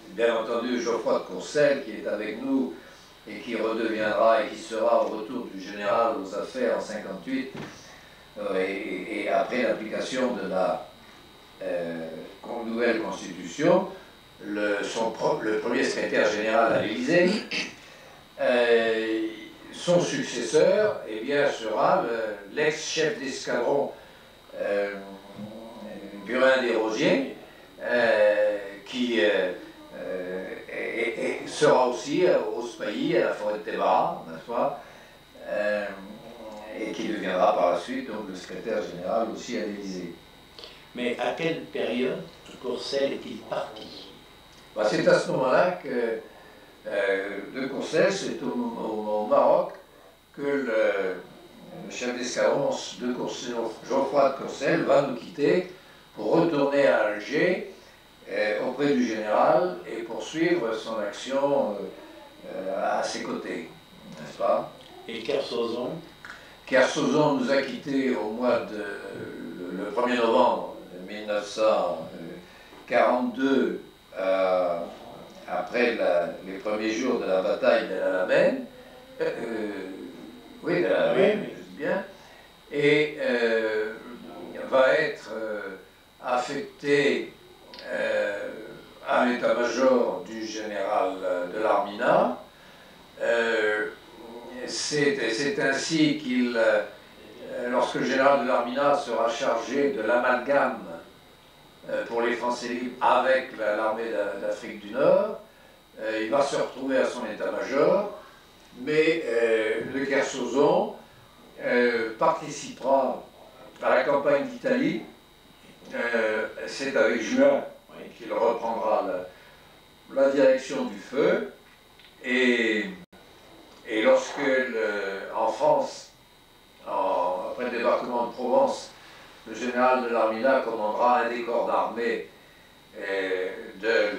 bien entendu, Geoffroy de Courcelles qui est avec nous et qui redeviendra et qui sera au retour du général aux affaires en 58 et après l'application de la nouvelle constitution, le premier secrétaire général à l'Élysée. Son successeur eh bien, sera l'ex-chef d'escadron Burin des Rosiers, qui sera aussi au Spahi, à la forêt de Témara, n'est-ce pas, et qui deviendra par la suite donc, le secrétaire général aussi à l'Élysée. Mais à quelle période Courcelles est-il parti? C'est à ce moment-là que de Courcelles, c'est au Maroc que le chef d'escadron de Courcelles, Geoffroy de Courcelles, va nous quitter pour retourner à Alger auprès du général et poursuivre son action à ses côtés, n'est-ce pas? Et Kersozon? Kersozon nous a quittés au mois de le 1er novembre 1942, après les premiers jours de la bataille de l'Alamein. Oui, de l'Alamein, je dis bien. Et va être affecté à l'état-major du général de l'Armina. C'est ainsi qu'il, lorsque le général de l'Armina sera chargé de l'amalgame pour les Français libres avec l'armée d'Afrique du Nord, il va se retrouver à son état-major, mais le Kersozon participera à la campagne d'Italie. C'est avec Juin qu'il reprendra la direction du feu. Et lorsque, en France, après le débarquement de Provence, le général de l'Armina commandera un des corps d'armée de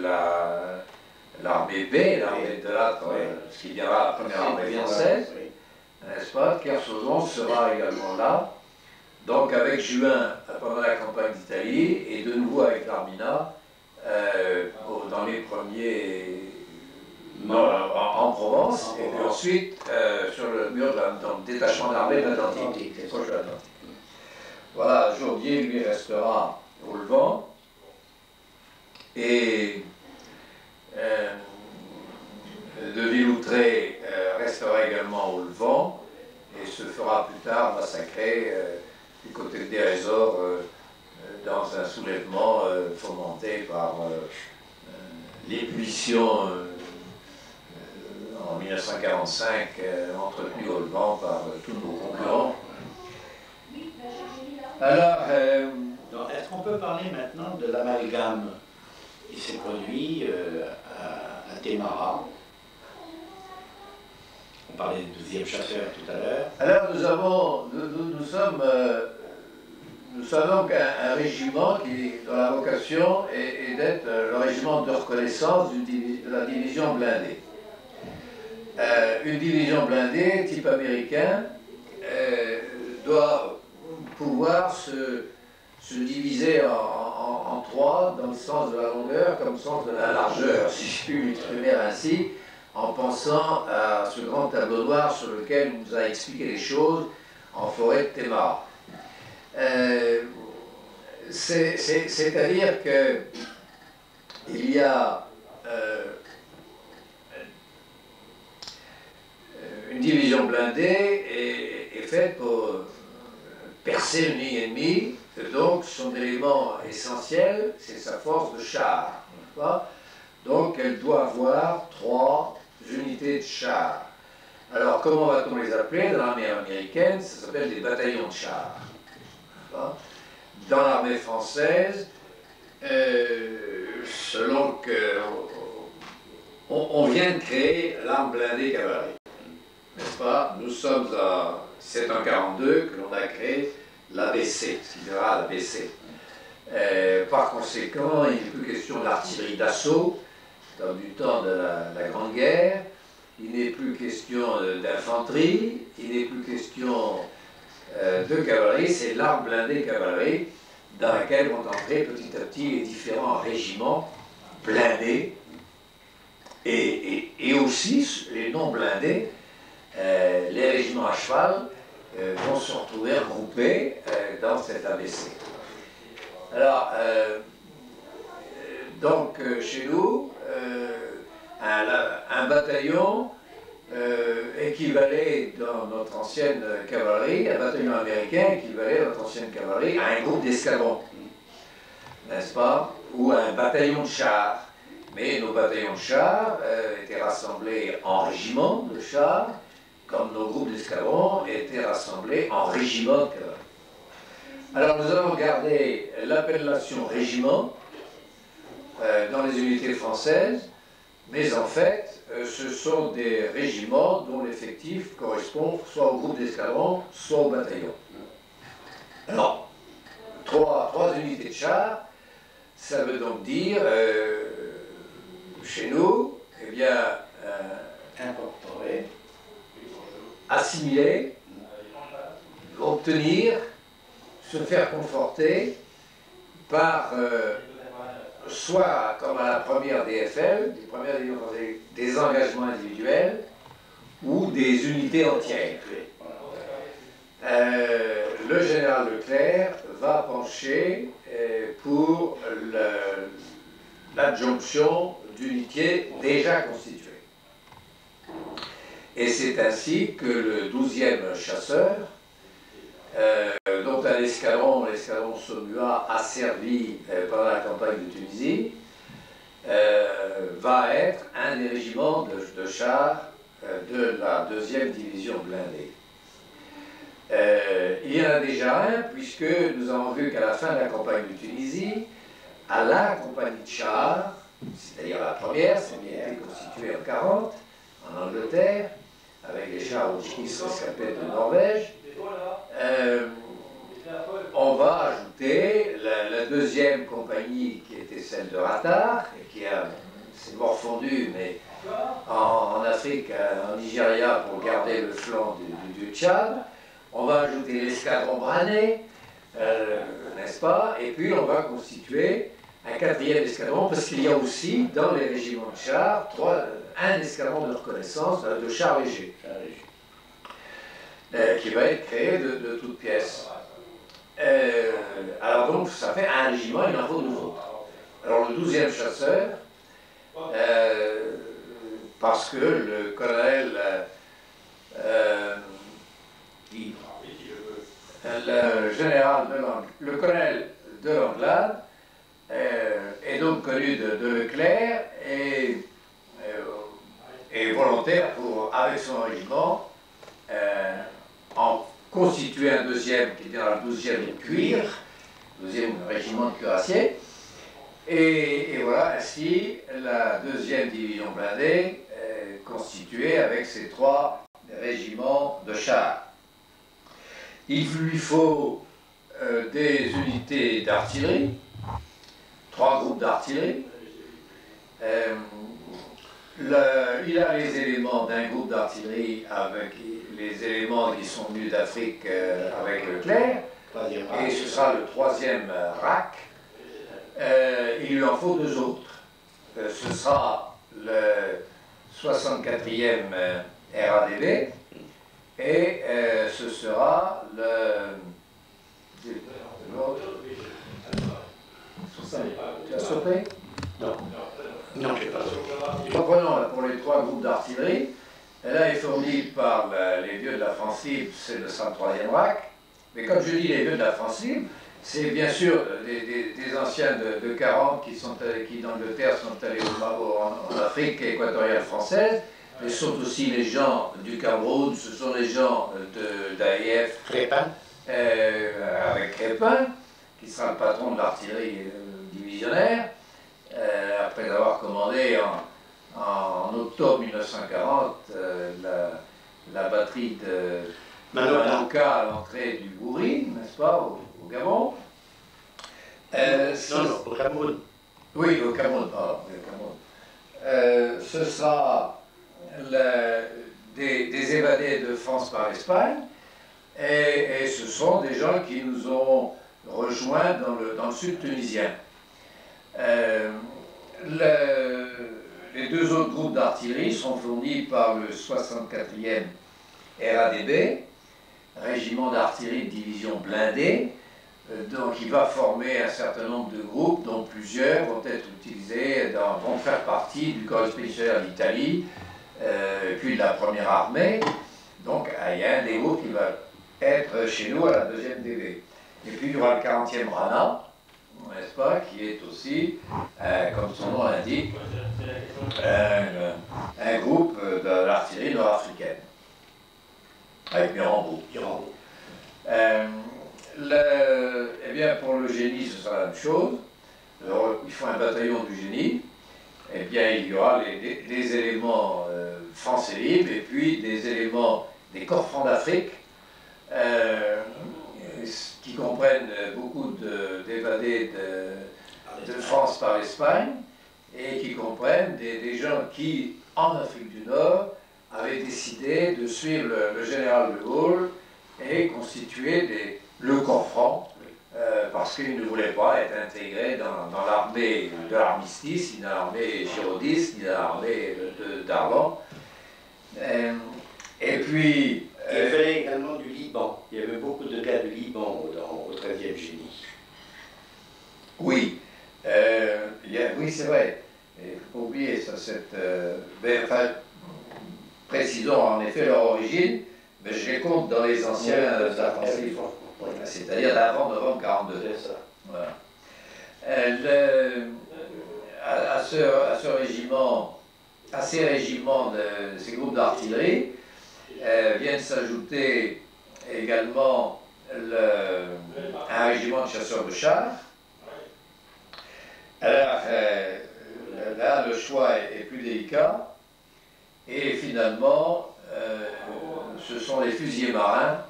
l'armée B, l'armée de ce qui viendra la première armée française, n'est-ce pas? Kersozon sera également là, donc avec Juin pendant la campagne d'Italie, et de nouveau avec l'Armina dans les premiers... en Provence, et puis ensuite sur le mur dans le détachement d'armée de l'Atlantique, proche de l'Atlantique. Voilà, Jourdier lui restera au Levant, et de Villoutré restera également au Levant, et se fera plus tard massacrer du côté de Dérésor dans un soulèvement fomenté par l'ébullition en 1945, entretenu au Levant par tous nos concurrents. Alors, est-ce qu'on peut parler maintenant de l'amalgame qui s'est produit à Témara? On parlait du 12e chasseur tout à l'heure. Alors nous sommes donc un régiment dont la vocation est d'être le régiment de reconnaissance de la division blindée. Une division blindée type américain doit pouvoir se diviser en trois, dans le sens de la longueur comme le sens de la largeur, si je puis m'exprimer ainsi, en pensant à ce grand tableau noir sur lequel on nous a expliqué les choses en forêt de Témara. C'est-à-dire qu'il y a une division blindée est faite pour percer une ligne ennemie, donc son élément essentiel, c'est sa force de char. Donc elle doit avoir 3 unités de chars. Alors comment va-t-on les appeler? Dans l'armée américaine, ça s'appelle des bataillons de chars. Dans l'armée française, selon que on vient de créer l'arme blindée cavalerie. N'est-ce pas? Nous sommes c'est en 1942 que l'on a créé l'ABC, ce qui sera l'ABC. Par conséquent, il n'est plus question d'artillerie d'assaut, comme du temps de la Grande Guerre, il n'est plus question d'infanterie, il n'est plus question de cavalerie, c'est l'arme blindée cavalerie dans laquelle vont entrer petit à petit les différents régiments blindés et aussi les non blindés. Les régiments à cheval vont se retrouver regroupés dans cet ABC. Alors, donc chez nous, un bataillon équivalait dans notre ancienne cavalerie, un bataillon américain équivalait dans notre ancienne cavalerie à un groupe d'escadrons, n'est-ce pas? Ou à un bataillon de chars. Mais nos bataillons de chars étaient rassemblés en régiments de chars, comme nos groupes d'escadrons étaient rassemblés en régiments de cavalerie. Alors nous avons gardé l'appellation régiment dans les unités françaises, mais en fait, ce sont des régiments dont l'effectif correspond soit au groupe d'escadrons, soit au bataillon. Alors, 3 unités de chars, ça veut donc dire, chez nous, eh bien, incorporé, assimilé, obtenir, se faire conforter par soit, comme à la première DFL, des engagements individuels ou des unités entières. Le général Leclerc va pencher pour l'adjonction d'unités déjà constituées. Et c'est ainsi que le 12e chasseur, dont un l'escadron Saumua, a servi pendant la campagne de Tunisie, va être un des régiments de chars de la 2e division blindée. Il y en a déjà un, puisque nous avons vu qu'à la fin de la campagne de Tunisie, à la compagnie de chars, c'est-à-dire la première, celle qui a été constituée en 1940, en Angleterre, avec les chars Hotchkiss rescapés de Norvège, on va ajouter la 2e compagnie qui était celle de Rattar, et qui s'est morfondue, mais en Afrique, en Nigeria, pour garder le flanc du Tchad. On va ajouter l'escadron Brané, n'est-ce pas? Et puis on va constituer un 4e escadron, parce qu'il y a aussi dans les régiments de chars un escadron de reconnaissance de chars légers, qui va être créé de toutes pièces. Alors donc ça fait un régiment, il en faut 2 autres. Alors le 12e chasseur, parce que le colonel le colonel de Langlade est donc connu de Leclerc et volontaire pour, avec son régiment, en constituer un 2e qui était dans le 12e cuir, 2e régiment de cuirassiers. Et voilà ainsi la 2e division blindée constituée avec ses 3 régiments de chars. Il lui faut des unités d'artillerie, 3 groupes d'artillerie. Il a les éléments d'un groupe d'artillerie avec les éléments qui sont venus d'Afrique avec Leclerc, et ce sera le 3e RAC. Il lui en faut 2 autres. Ce sera le 64e RADB et ce sera l'autre. Tu as sauté? Non. Non, je n'ai pas sauté. Reprenons pour les 3 groupes d'artillerie. Là est fourni par les vieux de la France libre, c'est le 103e RAC. Mais comme je dis les vieux de la France libre, c'est bien sûr des anciens de 40 qui d'Angleterre sont allés en Afrique équatoriale française, mais ce sont aussi les gens du Cameroun, ce sont les gens d'AIF, avec Crépin, qui sera le patron de l'artillerie divisionnaire, après avoir commandé en octobre 1940 la batterie de Manoka à l'entrée du Bouri, n'est-ce pas, au Gabon. Non, au Cameroun. Oui, au Cameroun, pardon. Ce sera des évadés de France par l'Espagne, et ce sont des gens qui nous ont rejoints dans le sud tunisien. Les 2 autres groupes d'artillerie sont fournis par le 64e RADB, régiment d'artillerie de division blindée, donc il va former un certain nombre de groupes, dont plusieurs vont être utilisés, vont faire partie du corps expéditionnaire d'Italie, puis de la première armée. Donc il y a un des groupes qui va être chez nous à la 2e DV. Et puis il y aura le 40e RANA, n'est-ce pas, qui est aussi, comme son nom l'indique, un groupe de l'artillerie nord-africaine, avec Mirambeau. Eh bien, pour le génie, ce sera la même chose. Alors, il faut un bataillon du génie. Eh bien, il y aura les éléments français libres et puis des éléments des corps francs d'Afrique qui comprennent beaucoup d'évadés de France par l'Espagne et qui comprennent des gens qui, en Afrique du Nord, avaient décidé de suivre le général de Gaulle et constituer le corps franc, parce qu'il ne voulait pas être intégré dans l'armée de l'armistice, ni dans l'armée girodiste, ni dans l'armée d'Arlan. Et puis... il fallait également du Liban. Il y avait beaucoup de gars du Liban au 13e génie. Oui, oui c'est vrai. Il ne faut pas oublier ça. Enfin, précisons en effet leur origine, mais je les compte dans les anciens offensifs, c'est-à-dire d'avant novembre 42. C'est ça. Voilà. À ce régiment, à ces régiments, ces groupes d'artillerie, viennent s'ajouter également un régiment de chasseurs de chars. Alors, là, le choix est plus délicat. Et finalement, ce sont les fusiliers marins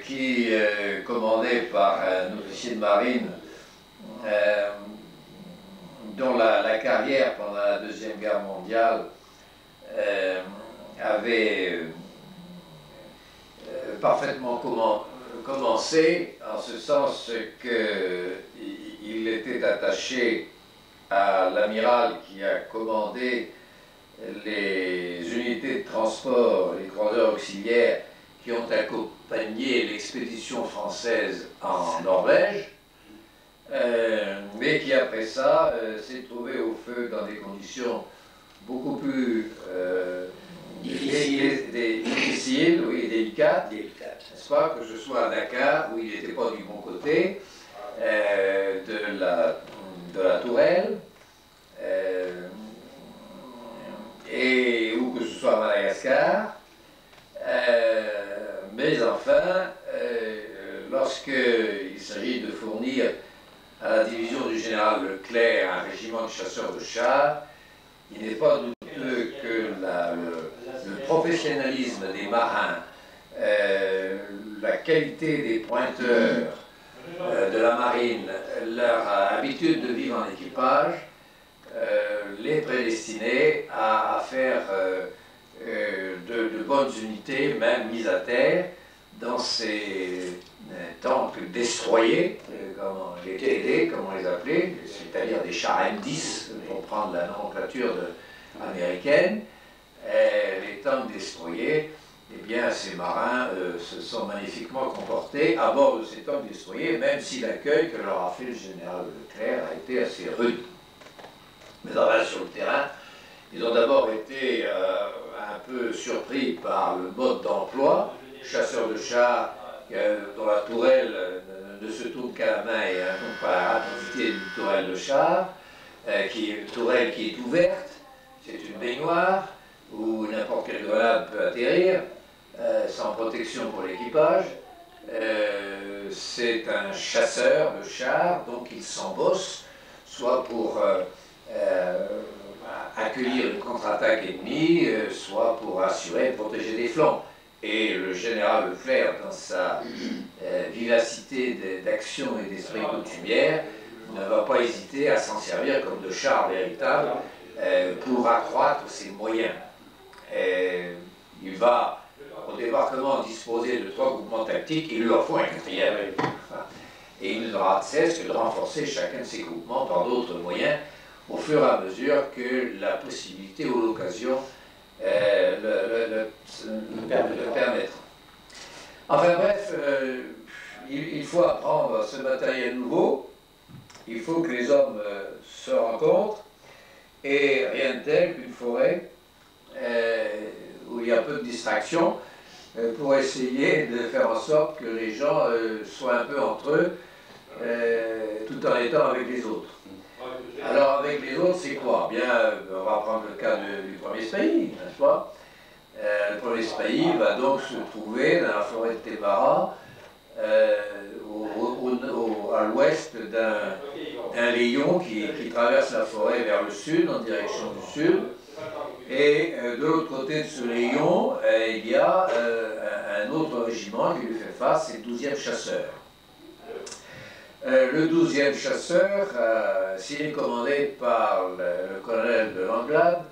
qui, commandés par un officier de marine, dont la carrière pendant la Deuxième Guerre mondiale avait parfaitement commencé, en ce sens qu'il était attaché à l'amiral qui a commandé les unités de transport, les croiseurs auxiliaires qui ont accompagné l'expédition française en Norvège, mais qui après ça s'est trouvé au feu dans des conditions beaucoup plus difficiles, oui, délicates, n'est-ce pas, que ce soit à Dakar, où il n'était pas du bon côté de la tourelle, et ou que ce soit à Madagascar, mais enfin, lorsqu'il s'agit de fournir à la division du général Leclerc un régiment de chasseurs de chars, il n'est pas douteux que le professionnalisme des marins, la qualité des pointeurs de la marine, leur habitude de vivre en équipage, les prédestinait à faire de bonnes unités, même mises à terre, dans ces tanks destroyers, les TD, comme on les appelait, c'est-à-dire des chars M10, pour prendre la nomenclature américaine. Les tanks destroyers, eh bien, ces marins se sont magnifiquement comportés à bord de ces tanks destroyers, même si l'accueil que leur a fait le général Leclerc a été assez rude. Mais enfin, sur le terrain, ils ont d'abord été un peu surpris par le mode d'emploi, chasseurs de chars dont la tourelle ne se tourne qu'à la main et donc par la rapidité d'une tourelle de char, une tourelle qui est ouverte, c'est une baignoire où n'importe quelle grenade peut atterrir, sans protection pour l'équipage. C'est un chasseur de chars, donc il s'embosse, soit pour accueillir une contre-attaque ennemie, soit pour assurer et protéger des flancs. Et le général Leclerc, dans sa vivacité d'action et d'esprit coutumière, ne va pas hésiter à s'en servir comme de char véritable pour accroître ses moyens. Il va, au débarquement, disposer de 3 groupements tactiques, il leur faut un 4e. Et il n'aura de cesse que de renforcer chacun de ces groupements par d'autres moyens, au fur et à mesure que la possibilité ou l'occasion le permettra. Enfin bref, il faut apprendre ce matériel nouveau, il faut que les hommes se rencontrent, et rien de tel qu'une forêt où il y a peu de distraction pour essayer de faire en sorte que les gens soient un peu entre eux tout en étant avec les autres. Alors avec les autres, c'est quoi? Bien, on va prendre le cas du premier Spahis, n'est-ce pas? Le premier Spahis va donc se trouver dans la forêt de Témara, à l'ouest d'un rayon qui traverse la forêt vers le sud, en direction du sud. Et de l'autre côté de ce rayon, il y a un autre régiment qui lui fait face, c'est le 12e chasseur. Le 12e chasseur, s'il est commandé par le colonel de Langlade,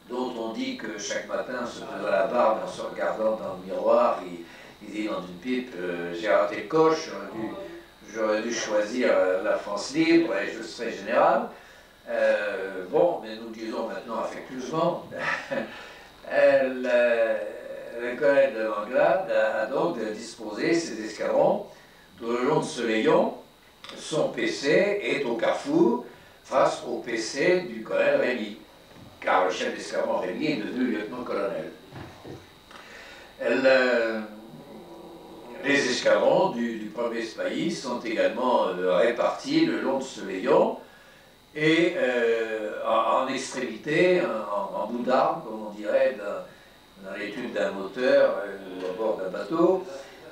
dont on dit que chaque matin, en se faisant la barbe, en se regardant dans le miroir, Il dit dans une pipe, j'ai raté le coche, j'aurais dû choisir la France libre et je serais général. Bon, mais nous disons maintenant affectueusement, le colonel de Langlade a donc disposé ses escadrons tout le long de ce Léon. Son PC est au carrefour face au PC du colonel Rémy, car le chef d'escadron Rémy est devenu lieutenant-colonel. Les escadrons du premier Spahis sont également répartis le long de ce Léon et en extrémité, en bout d'arme, comme on dirait dans l'étude d'un moteur à bord d'un bateau,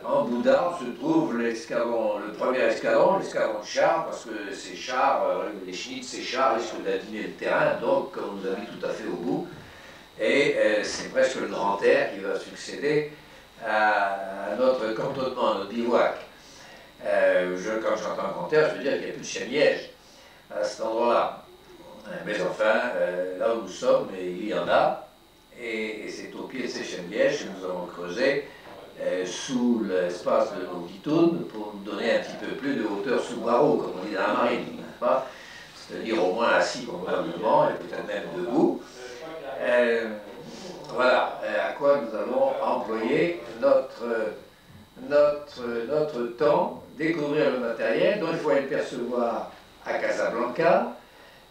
en bout d'arme se trouve l'escadron, le premier escadron, l'escadron de chars, parce que ces chars, les chenilles de ces chars risquent d'abîmer le terrain, donc on nous a mis tout à fait au bout. Et c'est presque le grand air qui va succéder à notre cantonnement, à notre bivouac. Quand j'entends grand air, je veux dire qu'il n'y a plus de chien-liège à cet endroit-là. Mais enfin, là où nous sommes, il y en a, et c'est au pied de ces chien-lièges que nous avons creusé sous l'espace de nos guitounes pour nous donner un petit peu plus de hauteur sous barreau, comme on dit dans la marine, n'est-ce pas? C'est-à-dire au moins assis convenablement et peut-être même debout. Voilà à quoi nous allons employer notre temps, découvrir le matériel dont il faut aller percevoir à Casablanca,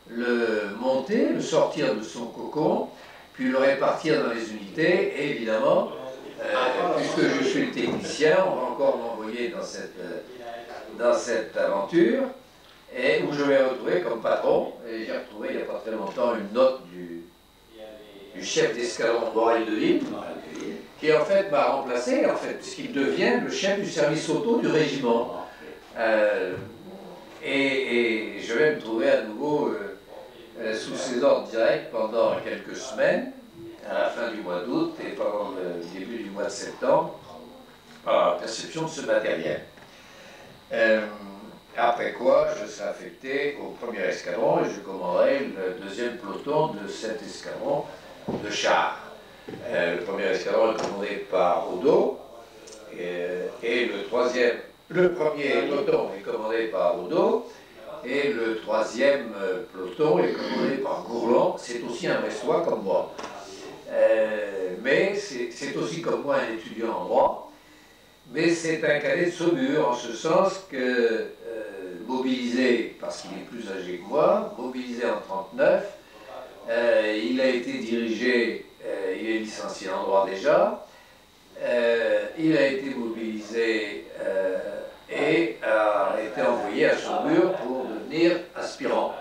le monter, le sortir de son cocon, puis le répartir dans les unités, et évidemment, puisque je suis le technicien, on va encore m'envoyer dans cette aventure, et où je vais retrouver comme patron, et j'ai retrouvé il n'y a pas très longtemps une note du chef d'escadron Borel de Ville, qui en fait m'a remplacé, puisqu'il devient le chef du service auto du régiment. Et je vais me trouver à nouveau sous ses ordres directs pendant quelques semaines, à la fin du mois d'août et pendant le début du mois de septembre, par la perception de ce matériel. Après quoi, je serai affecté au premier escadron et je commanderai le deuxième peloton de cet escadron de chars. Le premier escadron est commandé par Odo et le premier peloton est commandé par Odo et le troisième peloton est commandé par Gourland. C'est aussi un Brestois comme moi. Mais c'est aussi comme moi un étudiant en droit, mais c'est un cadet de Saumur en ce sens que mobilisé, parce qu'il est plus âgé que moi, mobilisé en 1939, il a été dirigé, il est licencié en droit déjà, il a été mobilisé et a été envoyé à Saumur pour devenir aspirant.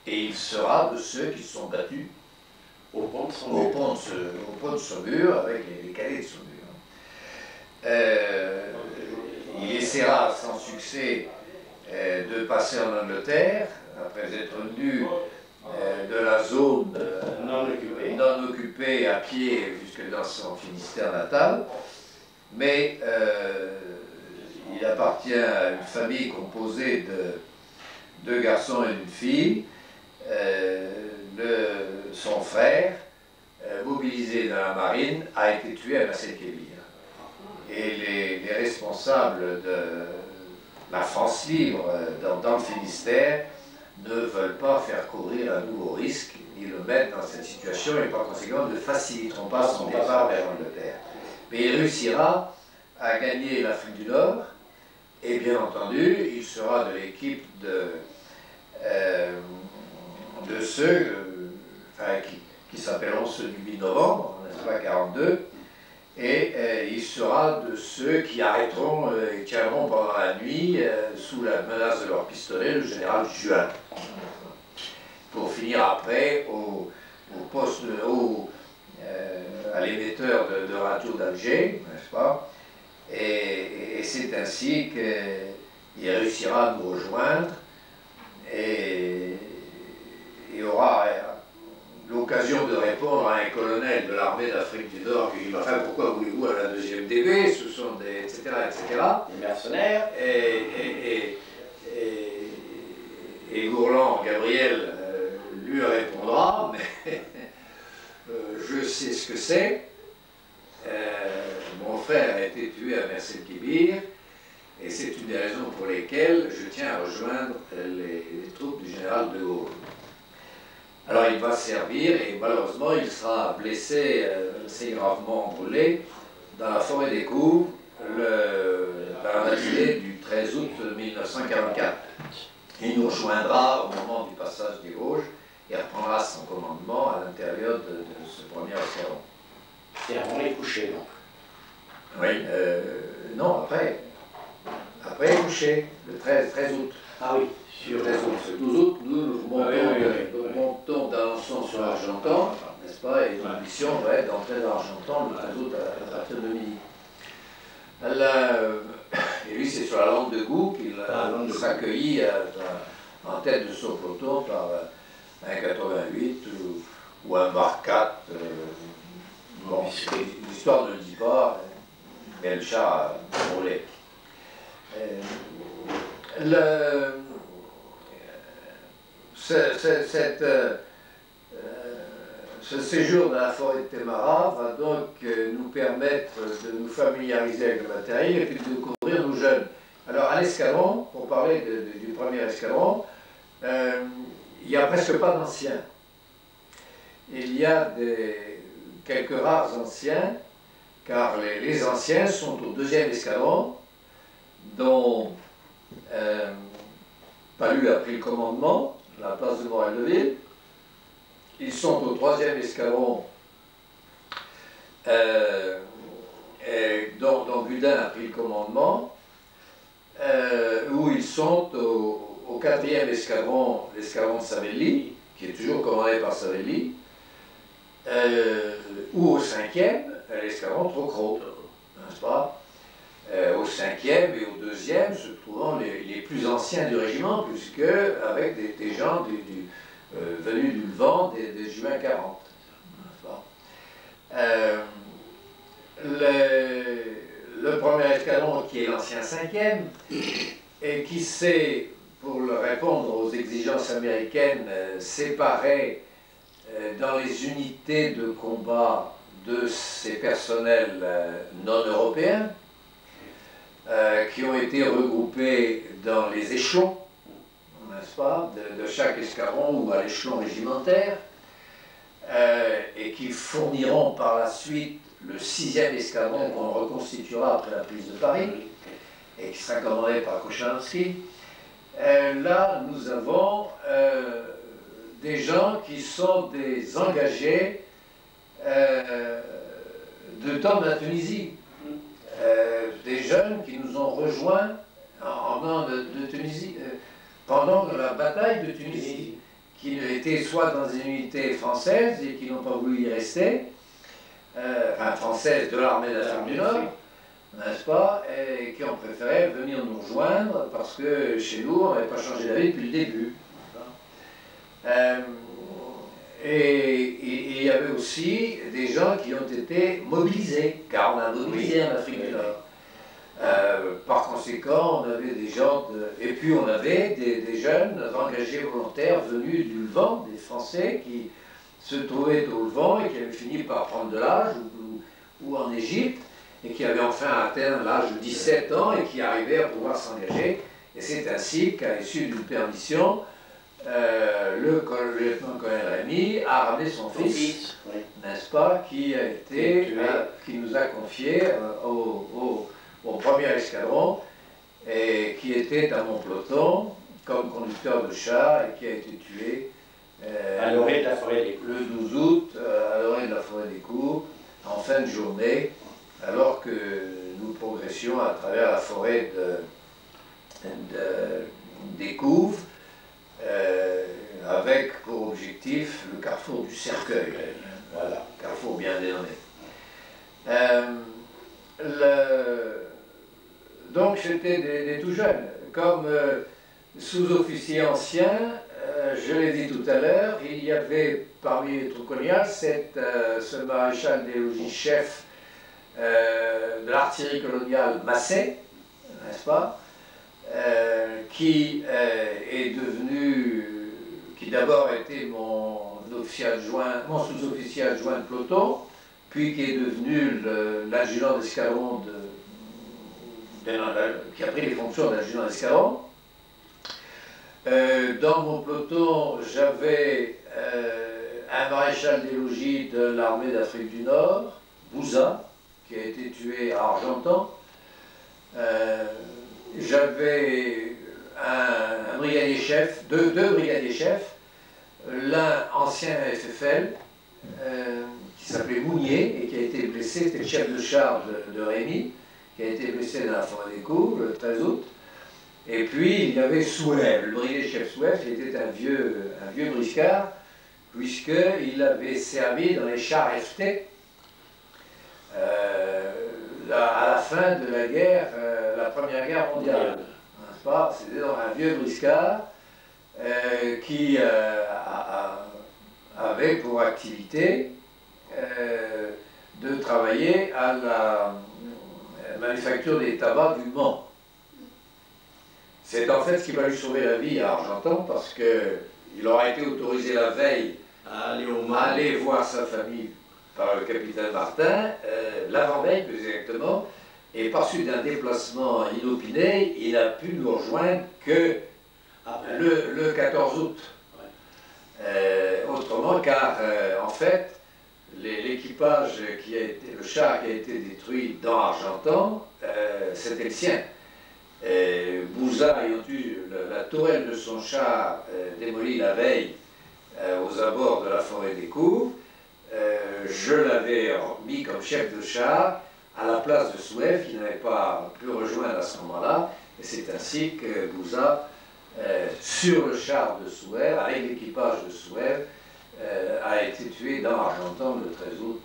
Et il sera de ceux qui se sont battus au pont de Saumur avec les cadets de Saumur. Il essaiera sans succès de passer en Angleterre, après être venu de la zone non occupée à pied jusque dans son Finistère natal, mais il appartient à une famille composée de 2 garçons et d'une fille. Son frère, mobilisé dans la marine, a été tué à Nasselkébir. Et les responsables de la France libre dans le Finistère ne veulent pas faire courir un nouveau risque, ni le mettre dans cette situation, et par conséquent ne faciliteront pas son départ vers l'Angleterre. Mais il réussira à gagner l'Afrique du Nord, et bien entendu, il sera de l'équipe de ceux qui s'appelleront ceux du 8 novembre, n'est-ce pas, 42, et il sera de ceux qui arrêteront et tiendront pendant la nuit, sous la menace de leur pistolet, le général Juin, pour finir après au poste à l'émetteur de radio d'Alger, n'est-ce pas, et c'est ainsi qu'il réussira à nous rejoindre et aura l'occasion de répondre à un colonel de l'armée d'Afrique du Nord qui dit « Enfin, pourquoi voulez-vous à la 2e DB? Ce sont des... etc. etc. » Des mercenaires. Et Gourland, Gabriel, lui répondra « Mais je sais ce que c'est. Mon frère a été tué à Mers-el-Kébir, et c'est une des raisons pour lesquelles je tiens à rejoindre les troupes du général de Gaulle. Alors il va servir, et malheureusement il sera blessé, assez gravement brûlé, dans la forêt des Couves, dans la matinée du 13 août 1944. Il nous rejoindra au moment du passage des Vosges et reprendra son commandement à l'intérieur de ce premier escadron. C'est avant les couchers, donc. Oui, non, après. Après les couchers, le 13 août. Ah oui, sur le 13 août. Le 12 août, nous montons d'Alençon sur Argentan, n'est-ce pas, et notre mission va être d'entrer dans Argentan le 13 août à partir de midi. Et lui, c'est sur la lande de Goût qu'il sera accueilli en tête de son peloton par un 88 ou un Mark 4. Bon, l'histoire ne le dit pas, mais le char a roulé. Ce séjour dans la forêt de Témara va donc nous permettre de nous familiariser avec le matériel et puis de découvrir nos jeunes. Alors à l'escadron, pour parler du premier escadron, il n'y a presque pas d'anciens. Il y a quelques rares anciens, car les anciens sont au deuxième escadron, dont Pallu a pris le commandement, à la place de Morel-de-Ville. Ils sont au troisième escadron, dont Gudin a pris le commandement, où ils sont au quatrième escadron, l'escadron de Savelli, qui est toujours commandé par Savelli, ou au cinquième, l'escadron Trocro, n'est-ce pas? Au cinquième et au deuxième se trouvant les plus anciens du régiment, puisque avec des gens venus du Levant des juin 40. Le premier escadron, qui est l'ancien cinquième, et qui s'est, pour répondre aux exigences américaines, séparé dans les unités de combat de ces personnels non européens, qui ont été regroupés dans les échelons, n'est-ce pas, de chaque escadron ou à l'échelon régimentaire, et qui fourniront par la suite le 6e escadron qu'on reconstituera après la prise de Paris, et qui sera commandé par Kochanowski. Là, nous avons des gens qui sont des engagés de temps de la Tunisie. Des jeunes qui nous ont rejoints en venant de Tunisie pendant la bataille de Tunisie, qui étaient soit dans une unité française et qui n'ont pas voulu y rester, enfin française de l'armée d'Afrique du Nord, n'est-ce pas, et qui ont préféré venir nous rejoindre parce que chez nous, on n'avait pas changé d'avis depuis le début. Et il y avait aussi des gens qui ont été mobilisés, car on a mobilisé en Afrique du Nord. Par conséquent, on avait des gens, et puis on avait des jeunes engagés volontaires venus du Levant, des Français qui se trouvaient au Levant et qui avaient fini par prendre de l'âge, ou en Égypte, et qui avaient enfin atteint l'âge de 17 ans et qui arrivaient à pouvoir s'engager. Et c'est ainsi qu'à l'issue d'une permission, le lieutenant-colonel Rémy a ramené son fils, n'est-ce pas, qui nous a confié au premier escadron, et qui était à mon peloton comme conducteur de char et qui a été tué à l'orée de la forêt des Cours. Le 12 août à l'orée de la forêt des Cours, en fin de journée, alors que nous progressions à travers la forêt des Couves, avec pour objectif le carrefour du Cercueil, voilà, carrefour bien dénommé. Donc j'étais des tout jeunes, comme sous-officier ancien, je l'ai dit tout à l'heure, il y avait parmi les troupes coloniales ce maréchal des logis chef de l'artillerie coloniale Massé, n'est-ce pas, qui est devenu, qui d'abord était mon sous-officier adjoint de peloton, puis qui est devenu l'adjudant d'escadron qui a pris les fonctions d'adjudant d'escadron. Dans mon peloton, j'avais un maréchal des logis de l'armée d'Afrique du Nord, Bouza, qui a été tué à Argentan. J'avais un brigadier chef, deux brigadiers chefs, l'un ancien FFL, qui s'appelait Mounier et qui a été blessé, c'était le chef de char de Rémy, qui a été blessé dans la forêt des Cours le 13 août. Et puis il y avait Souev, le brigadier chef Souev, qui était un vieux briscard, puisqu'il avait servi dans les chars FT à la fin de la guerre, la Première Guerre mondiale. C'était un vieux briscard qui avait pour activité de travailler à la manufacture des tabacs du Mans. C'est en fait ce qui va lui sauver la vie à Argentan, parce qu'il aura été autorisé la veille à aller voir sa famille par le capitaine Martin, l'avant-veille plus exactement, et par suite d'un déplacement inopiné, il a pu nous rejoindre que le 14 août. Autrement, car en fait, l'équipage le char qui a été détruit dans Argentan, c'était le sien. Bouza ayant eu la tourelle de son char démolie la veille aux abords de la forêt des Cours, je l'avais mis comme chef de char à la place de Souev, qui n'avait pas pu rejoindre à ce moment-là, et c'est ainsi que Bouza, sur le char de Souev, avec l'équipage de Souev, a été tué dans Argentan le 13 août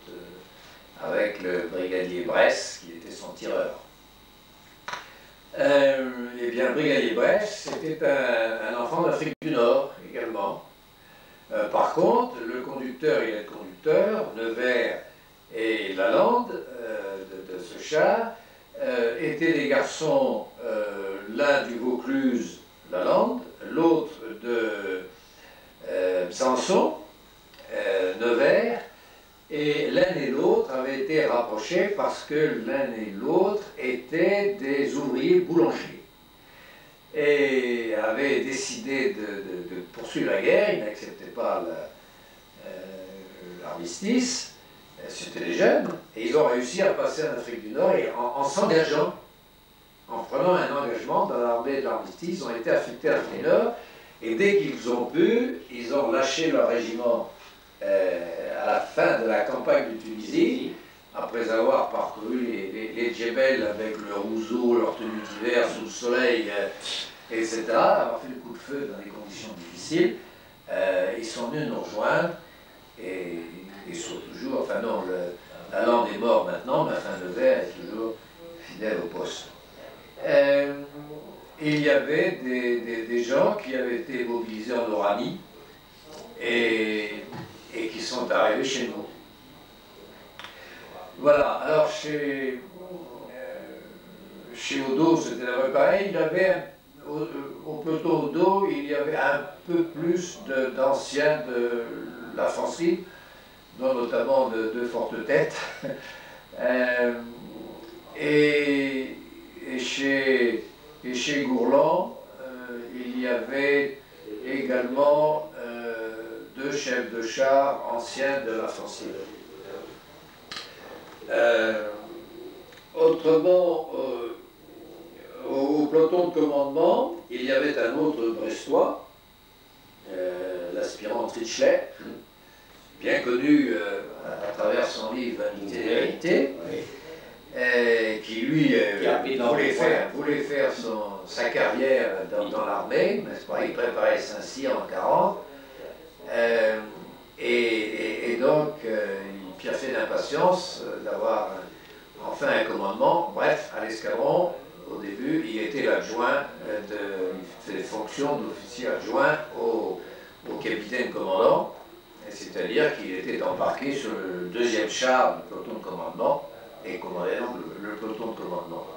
avec le brigadier Bress, qui était son tireur. Eh bien, le brigadier Bress, c'était un enfant d'Afrique du Nord également. Par contre, le conducteur et l'aide conducteur, Nevers et Lalande, de ce char, étaient des garçons, l'un du Vaucluse, Lalande, l'autre de Besançon, Nevers, et l'un et l'autre avaient été rapprochés parce que l'un et l'autre étaient des ouvriers boulangers et avaient décidé de poursuivre la guerre. Ils n'acceptaient pas l'armistice, c'était des jeunes, et ils ont réussi à passer en Afrique du Nord et en s'engageant, en prenant un engagement dans l'armée de l'armistice, ils ont été affectés à l'Afrique du Nord, et dès qu'ils ont pu, ils ont lâché leur régiment à la fin de la campagne de Tunisie, après avoir parcouru les djebels avec le rousseau, leur tenue d'hiver sous le soleil, etc., avoir fait le coup de feu dans des conditions difficiles, ils sont venus nous rejoindre, et ils sont toujours, enfin non, Lalande est mort maintenant, mais enfin Nevers est toujours fidèle au poste. Il y avait des gens qui avaient été mobilisés en Oranie, et qui sont arrivés chez nous. Voilà, alors chez Odo, c'était un peu pareil, il y avait, au peloton Odo, il y avait un peu plus d'anciens de l'infanterie, dont notamment de Forte Tête, et chez Gourland, il y avait également deux chefs de char anciens de l'infanterie. Autrement, au peloton de commandement, il y avait un autre Brestois, l'aspirant Trichlet, bien connu à travers son livre Vanité et Vérité, qui lui voulait faire sa carrière dans l'armée, n'est-ce pas? Il préparait Saint-Cyr en 40. Et donc, il piaffait d'impatience d'avoir enfin un commandement. Bref, à l'escadron, au début, il était l'adjoint, il faisait les fonctions d'officier adjoint au capitaine commandant, c'est-à-dire qu'il était embarqué sur le deuxième char du peloton de commandement et commandait donc le peloton de commandement.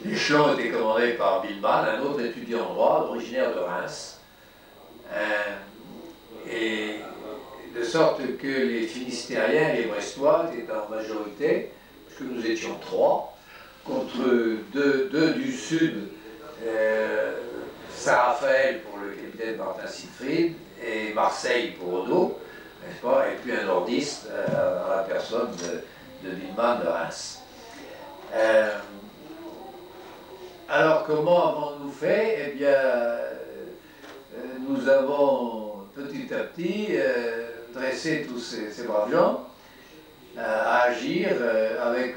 L'échelon était commandé par Bilman, un autre étudiant en droit, originaire de Reims. Et de sorte que les Finistériens et les Brestois étaient en majorité, puisque nous étions 3, contre deux du sud, Saint-Raphaël pour le capitaine Martin Siegfried et Marseille pour Odo, n'est-ce pas, et puis un nordiste à la personne de Wildman de Reims. Alors comment avons-nous fait? Eh bien, nous avons petit à petit dressé tous ces braves gens à agir avec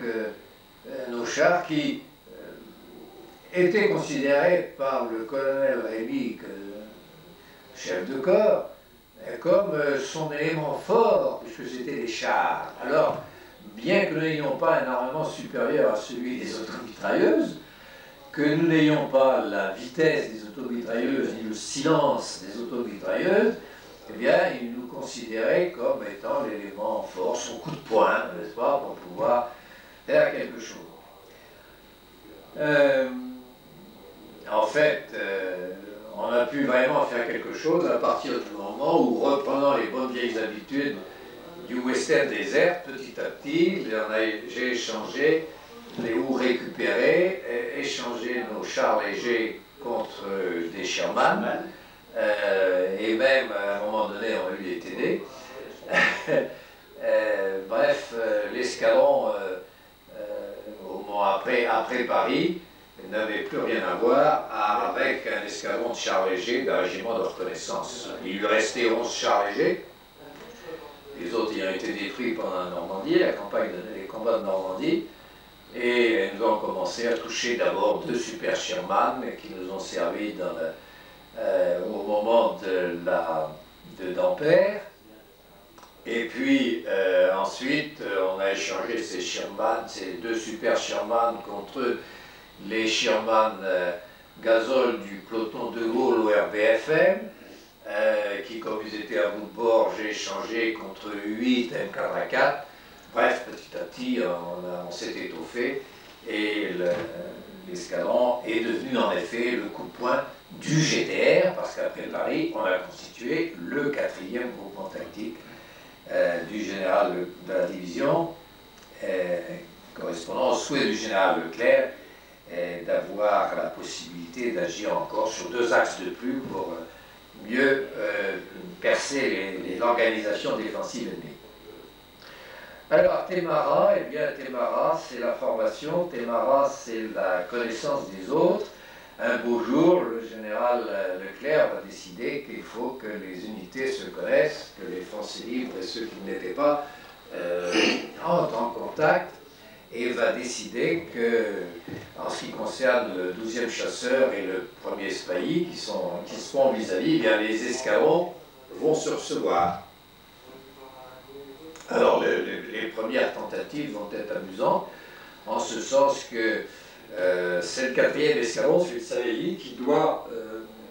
nos chars qui étaient considérés par le colonel Rémy, chef de corps, comme son élément fort, puisque c'était les chars. Alors, bien que nous n'ayons pas un armement supérieur à celui des automitrailleuses, que nous n'ayons pas la vitesse des automitrailleuses ni le silence des automitrailleuses, eh bien, ils nous considéraient comme étant l'élément fort, son coup de poing, n'est-ce pas, pour pouvoir faire quelque chose. En fait, on a pu vraiment faire quelque chose à partir du moment où, reprenant les bonnes vieilles habitudes du western désert, petit à petit, j'ai échangé ou récupéré, échangé nos chars légers contre des Sherman, et même à un moment donné on a eu des TD. Bref, l'escadron, au moment après Paris, n'avait plus rien à voir avec un escadron de chars légers d'un régiment de reconnaissance. Il lui restait 11 chars légers, les autres ayant été détruits pendant la Normandie, les combats de Normandie, et nous avons commencé à toucher d'abord 2 super Sherman qui nous ont servi au moment de Dampierre. Et puis ensuite, on a échangé ces 2 super Sherman contre les Sherman Gazole du peloton de Gaulle au RBFM, qui, comme ils étaient à bout de bord, j'ai échangé contre 8 M4A4. Bref, petit à petit, on s'est étoffé et l'escadron est devenu en effet le coup de poing du GTR, parce qu'après Paris, on a constitué le 4e groupement tactique du général de la division, correspondant au souhait du général Leclerc d'avoir la possibilité d'agir encore sur 2 axes de plus pour mieux percer l'organisation défensive ennemie. Alors, Témara, eh bien, Témara, c'est la formation, Témara, c'est la connaissance des autres. Un beau jour, le général Leclerc va décider qu'il faut que les unités se connaissent, que les Français libres et ceux qui ne l'étaient pas entrent en contact, et va décider que, en ce qui concerne le 12e chasseur et le 1er Spahis, qui se font vis-à-vis, eh bien, les escadrons vont se recevoir. Alors, les premières tentatives vont être amusantes, en ce sens que c'est le 4e escadron, celui de Savelli, qui doit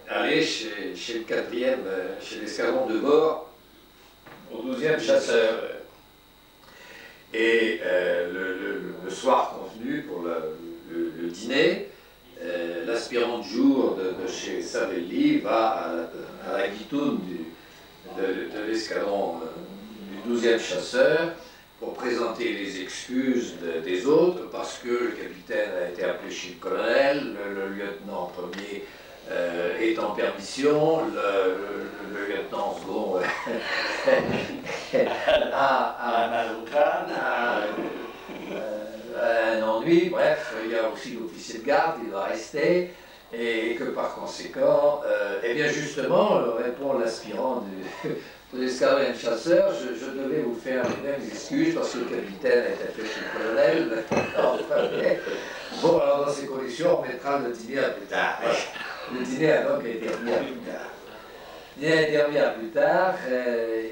aller chez le 4e, chez l'escadron de bord, au 12e chasseur. Et le soir convenu pour le dîner, l'aspirant de jour de chez Savelli va à la guitoune de l'escadron du 12e chasseur pour présenter les excuses des autres, parce que le capitaine a été appelé chez le colonel, le lieutenant premier est en permission, le lieutenant second a un ennui, bref, il y a aussi l'officier de garde, il va rester, et que par conséquent, eh bien justement, répond l'aspirant de l'escadron chasseur, je devais vous faire les mêmes excuses parce que le capitaine a été fait chez le colonel. Bon, alors dans ces conditions, on mettra le dîner à plus tard. Le dîner a donc été remis à plus tard. Le dîner a été remis à plus tard,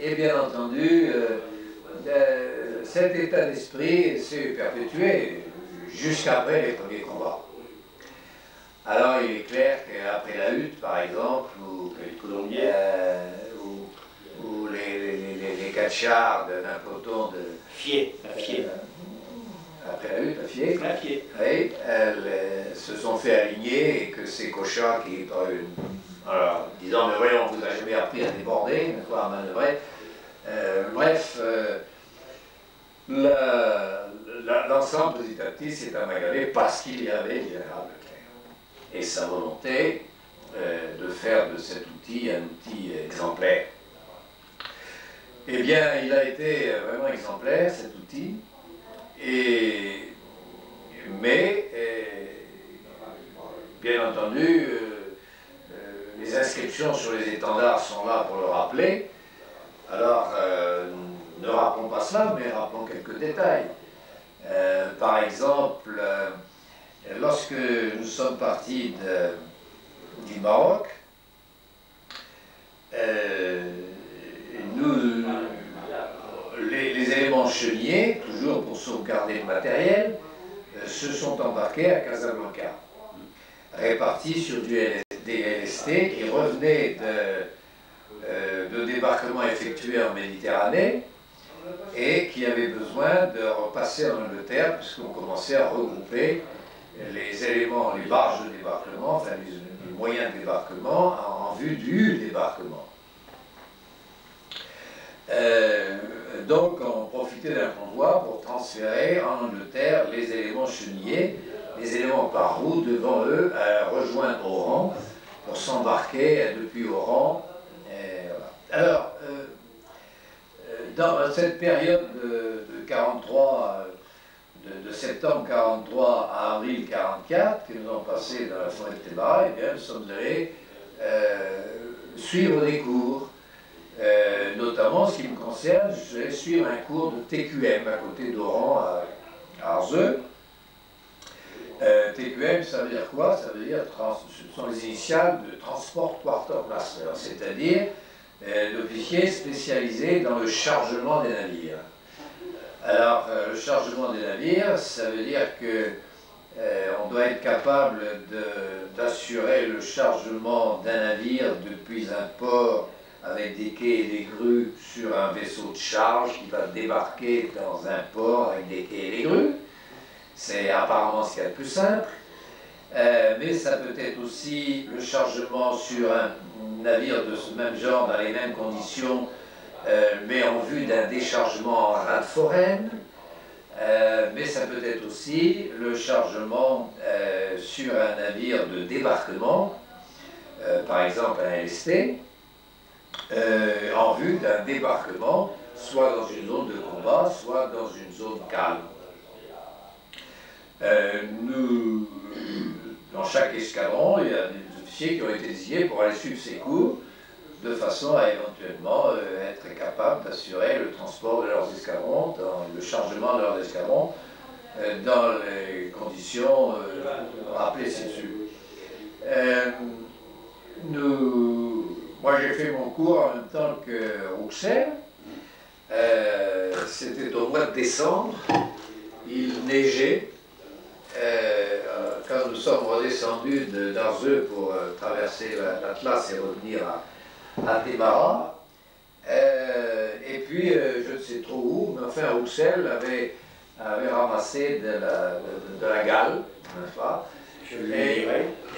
et bien entendu, cet état d'esprit s'est perpétué jusqu'après les premiers combats. Alors il est clair qu'après la hutte, par exemple, ou les 4 chars d'un peloton de Fier. Après la hutte, à Fier. Oui, elles se sont fait aligner et que ces cochards qui, alors, disant, mais voyons, on vous a jamais appris à déborder, à manœuvrer. Bref, l'ensemble, petit à petit, s'est amalgamé parce qu'il y avait le général Leclerc et sa volonté de faire de cet outil un outil exemplaire. Eh bien, il a été vraiment exemplaire, cet outil, mais, bien entendu, les inscriptions sur les étendards sont là pour le rappeler. Alors, ne rappelons pas cela, mais rappelons quelques détails. Par exemple, lorsque nous sommes partis du Maroc, les éléments chenillés, toujours pour sauvegarder le matériel, se sont embarqués à Casablanca, répartis sur des LST qui revenaient de débarquements effectués en Méditerranée et qui avaient besoin de repasser en Angleterre puisqu'on commençait à regrouper les éléments, les barges de débarquement, enfin les moyens de débarquement en vue du débarquement. Donc on profitait d'un convoi pour transférer en Angleterre les éléments chenillés, les éléments par roue devant eux, rejoindre Oran pour s'embarquer depuis Oran. Voilà. Alors, dans cette période de 43, de septembre 43 à avril 44, que nous avons passé dans la forêt de Tébara, eh bien, nous sommes allés suivre des cours. Notamment, ce qui me concerne, je vais suivre un cours de TQM à côté d'Oran, à Arzeux. TQM, ça veut dire quoi? Ça veut dire, ce sont les initiales de Transport Quartermaster, c'est-à-dire l'officier spécialisé dans le chargement des navires. Alors, le chargement des navires, ça veut dire que on doit être capable d'assurer le chargement d'un navire depuis un port avec des quais et des grues sur un vaisseau de charge qui va débarquer dans un port avec des quais et des grues. C'est apparemment ce qu'il y a de plus simple. Mais ça peut être aussi le chargement sur un navire de ce même genre, dans les mêmes conditions, mais en vue d'un déchargement en rade foraine. Mais ça peut être aussi le chargement sur un navire de débarquement, par exemple un LST, en vue d'un débarquement, soit dans une zone de combat, soit dans une zone calme. Dans chaque escadron, il y a des officiers qui ont été désignés pour aller suivre ces cours, de façon à éventuellement être capables d'assurer le transport de leurs escadrons, le chargement de leurs escadrons, dans les conditions rappelées ci-dessus. Moi j'ai fait mon cours en même temps que Rouxel. C'était au mois de décembre, il neigeait. Quand nous sommes redescendus d'Arzeux pour traverser l'Atlas et revenir à Tébara, et puis je ne sais trop où, mais enfin Rouxel avait ramassé de la gale, n'est-ce pas?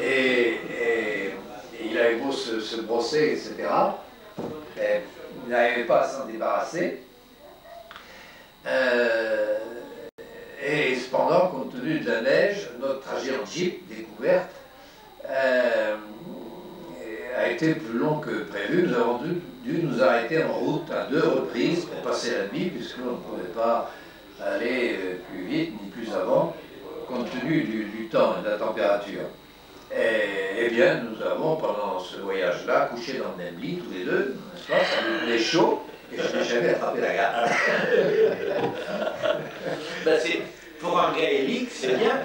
Et il avait beau se brosser, etc. Il n'arrivait pas à s'en débarrasser. Et cependant, compte tenu de la neige, notre trajet en jeep découverte a été plus long que prévu. Nous avons dû nous arrêter en route à 2 reprises pour passer la nuit, puisque l'on ne pouvait pas aller plus vite ni plus avant, compte tenu du temps et de la température. Eh bien, nous avons, pendant ce voyage-là, couché dans le même lit, tous les deux, n'est-ce pas? Ça nous tenait chaud, et je n'ai jamais attrapé la gare. Ben pour un gaélique, c'est bien.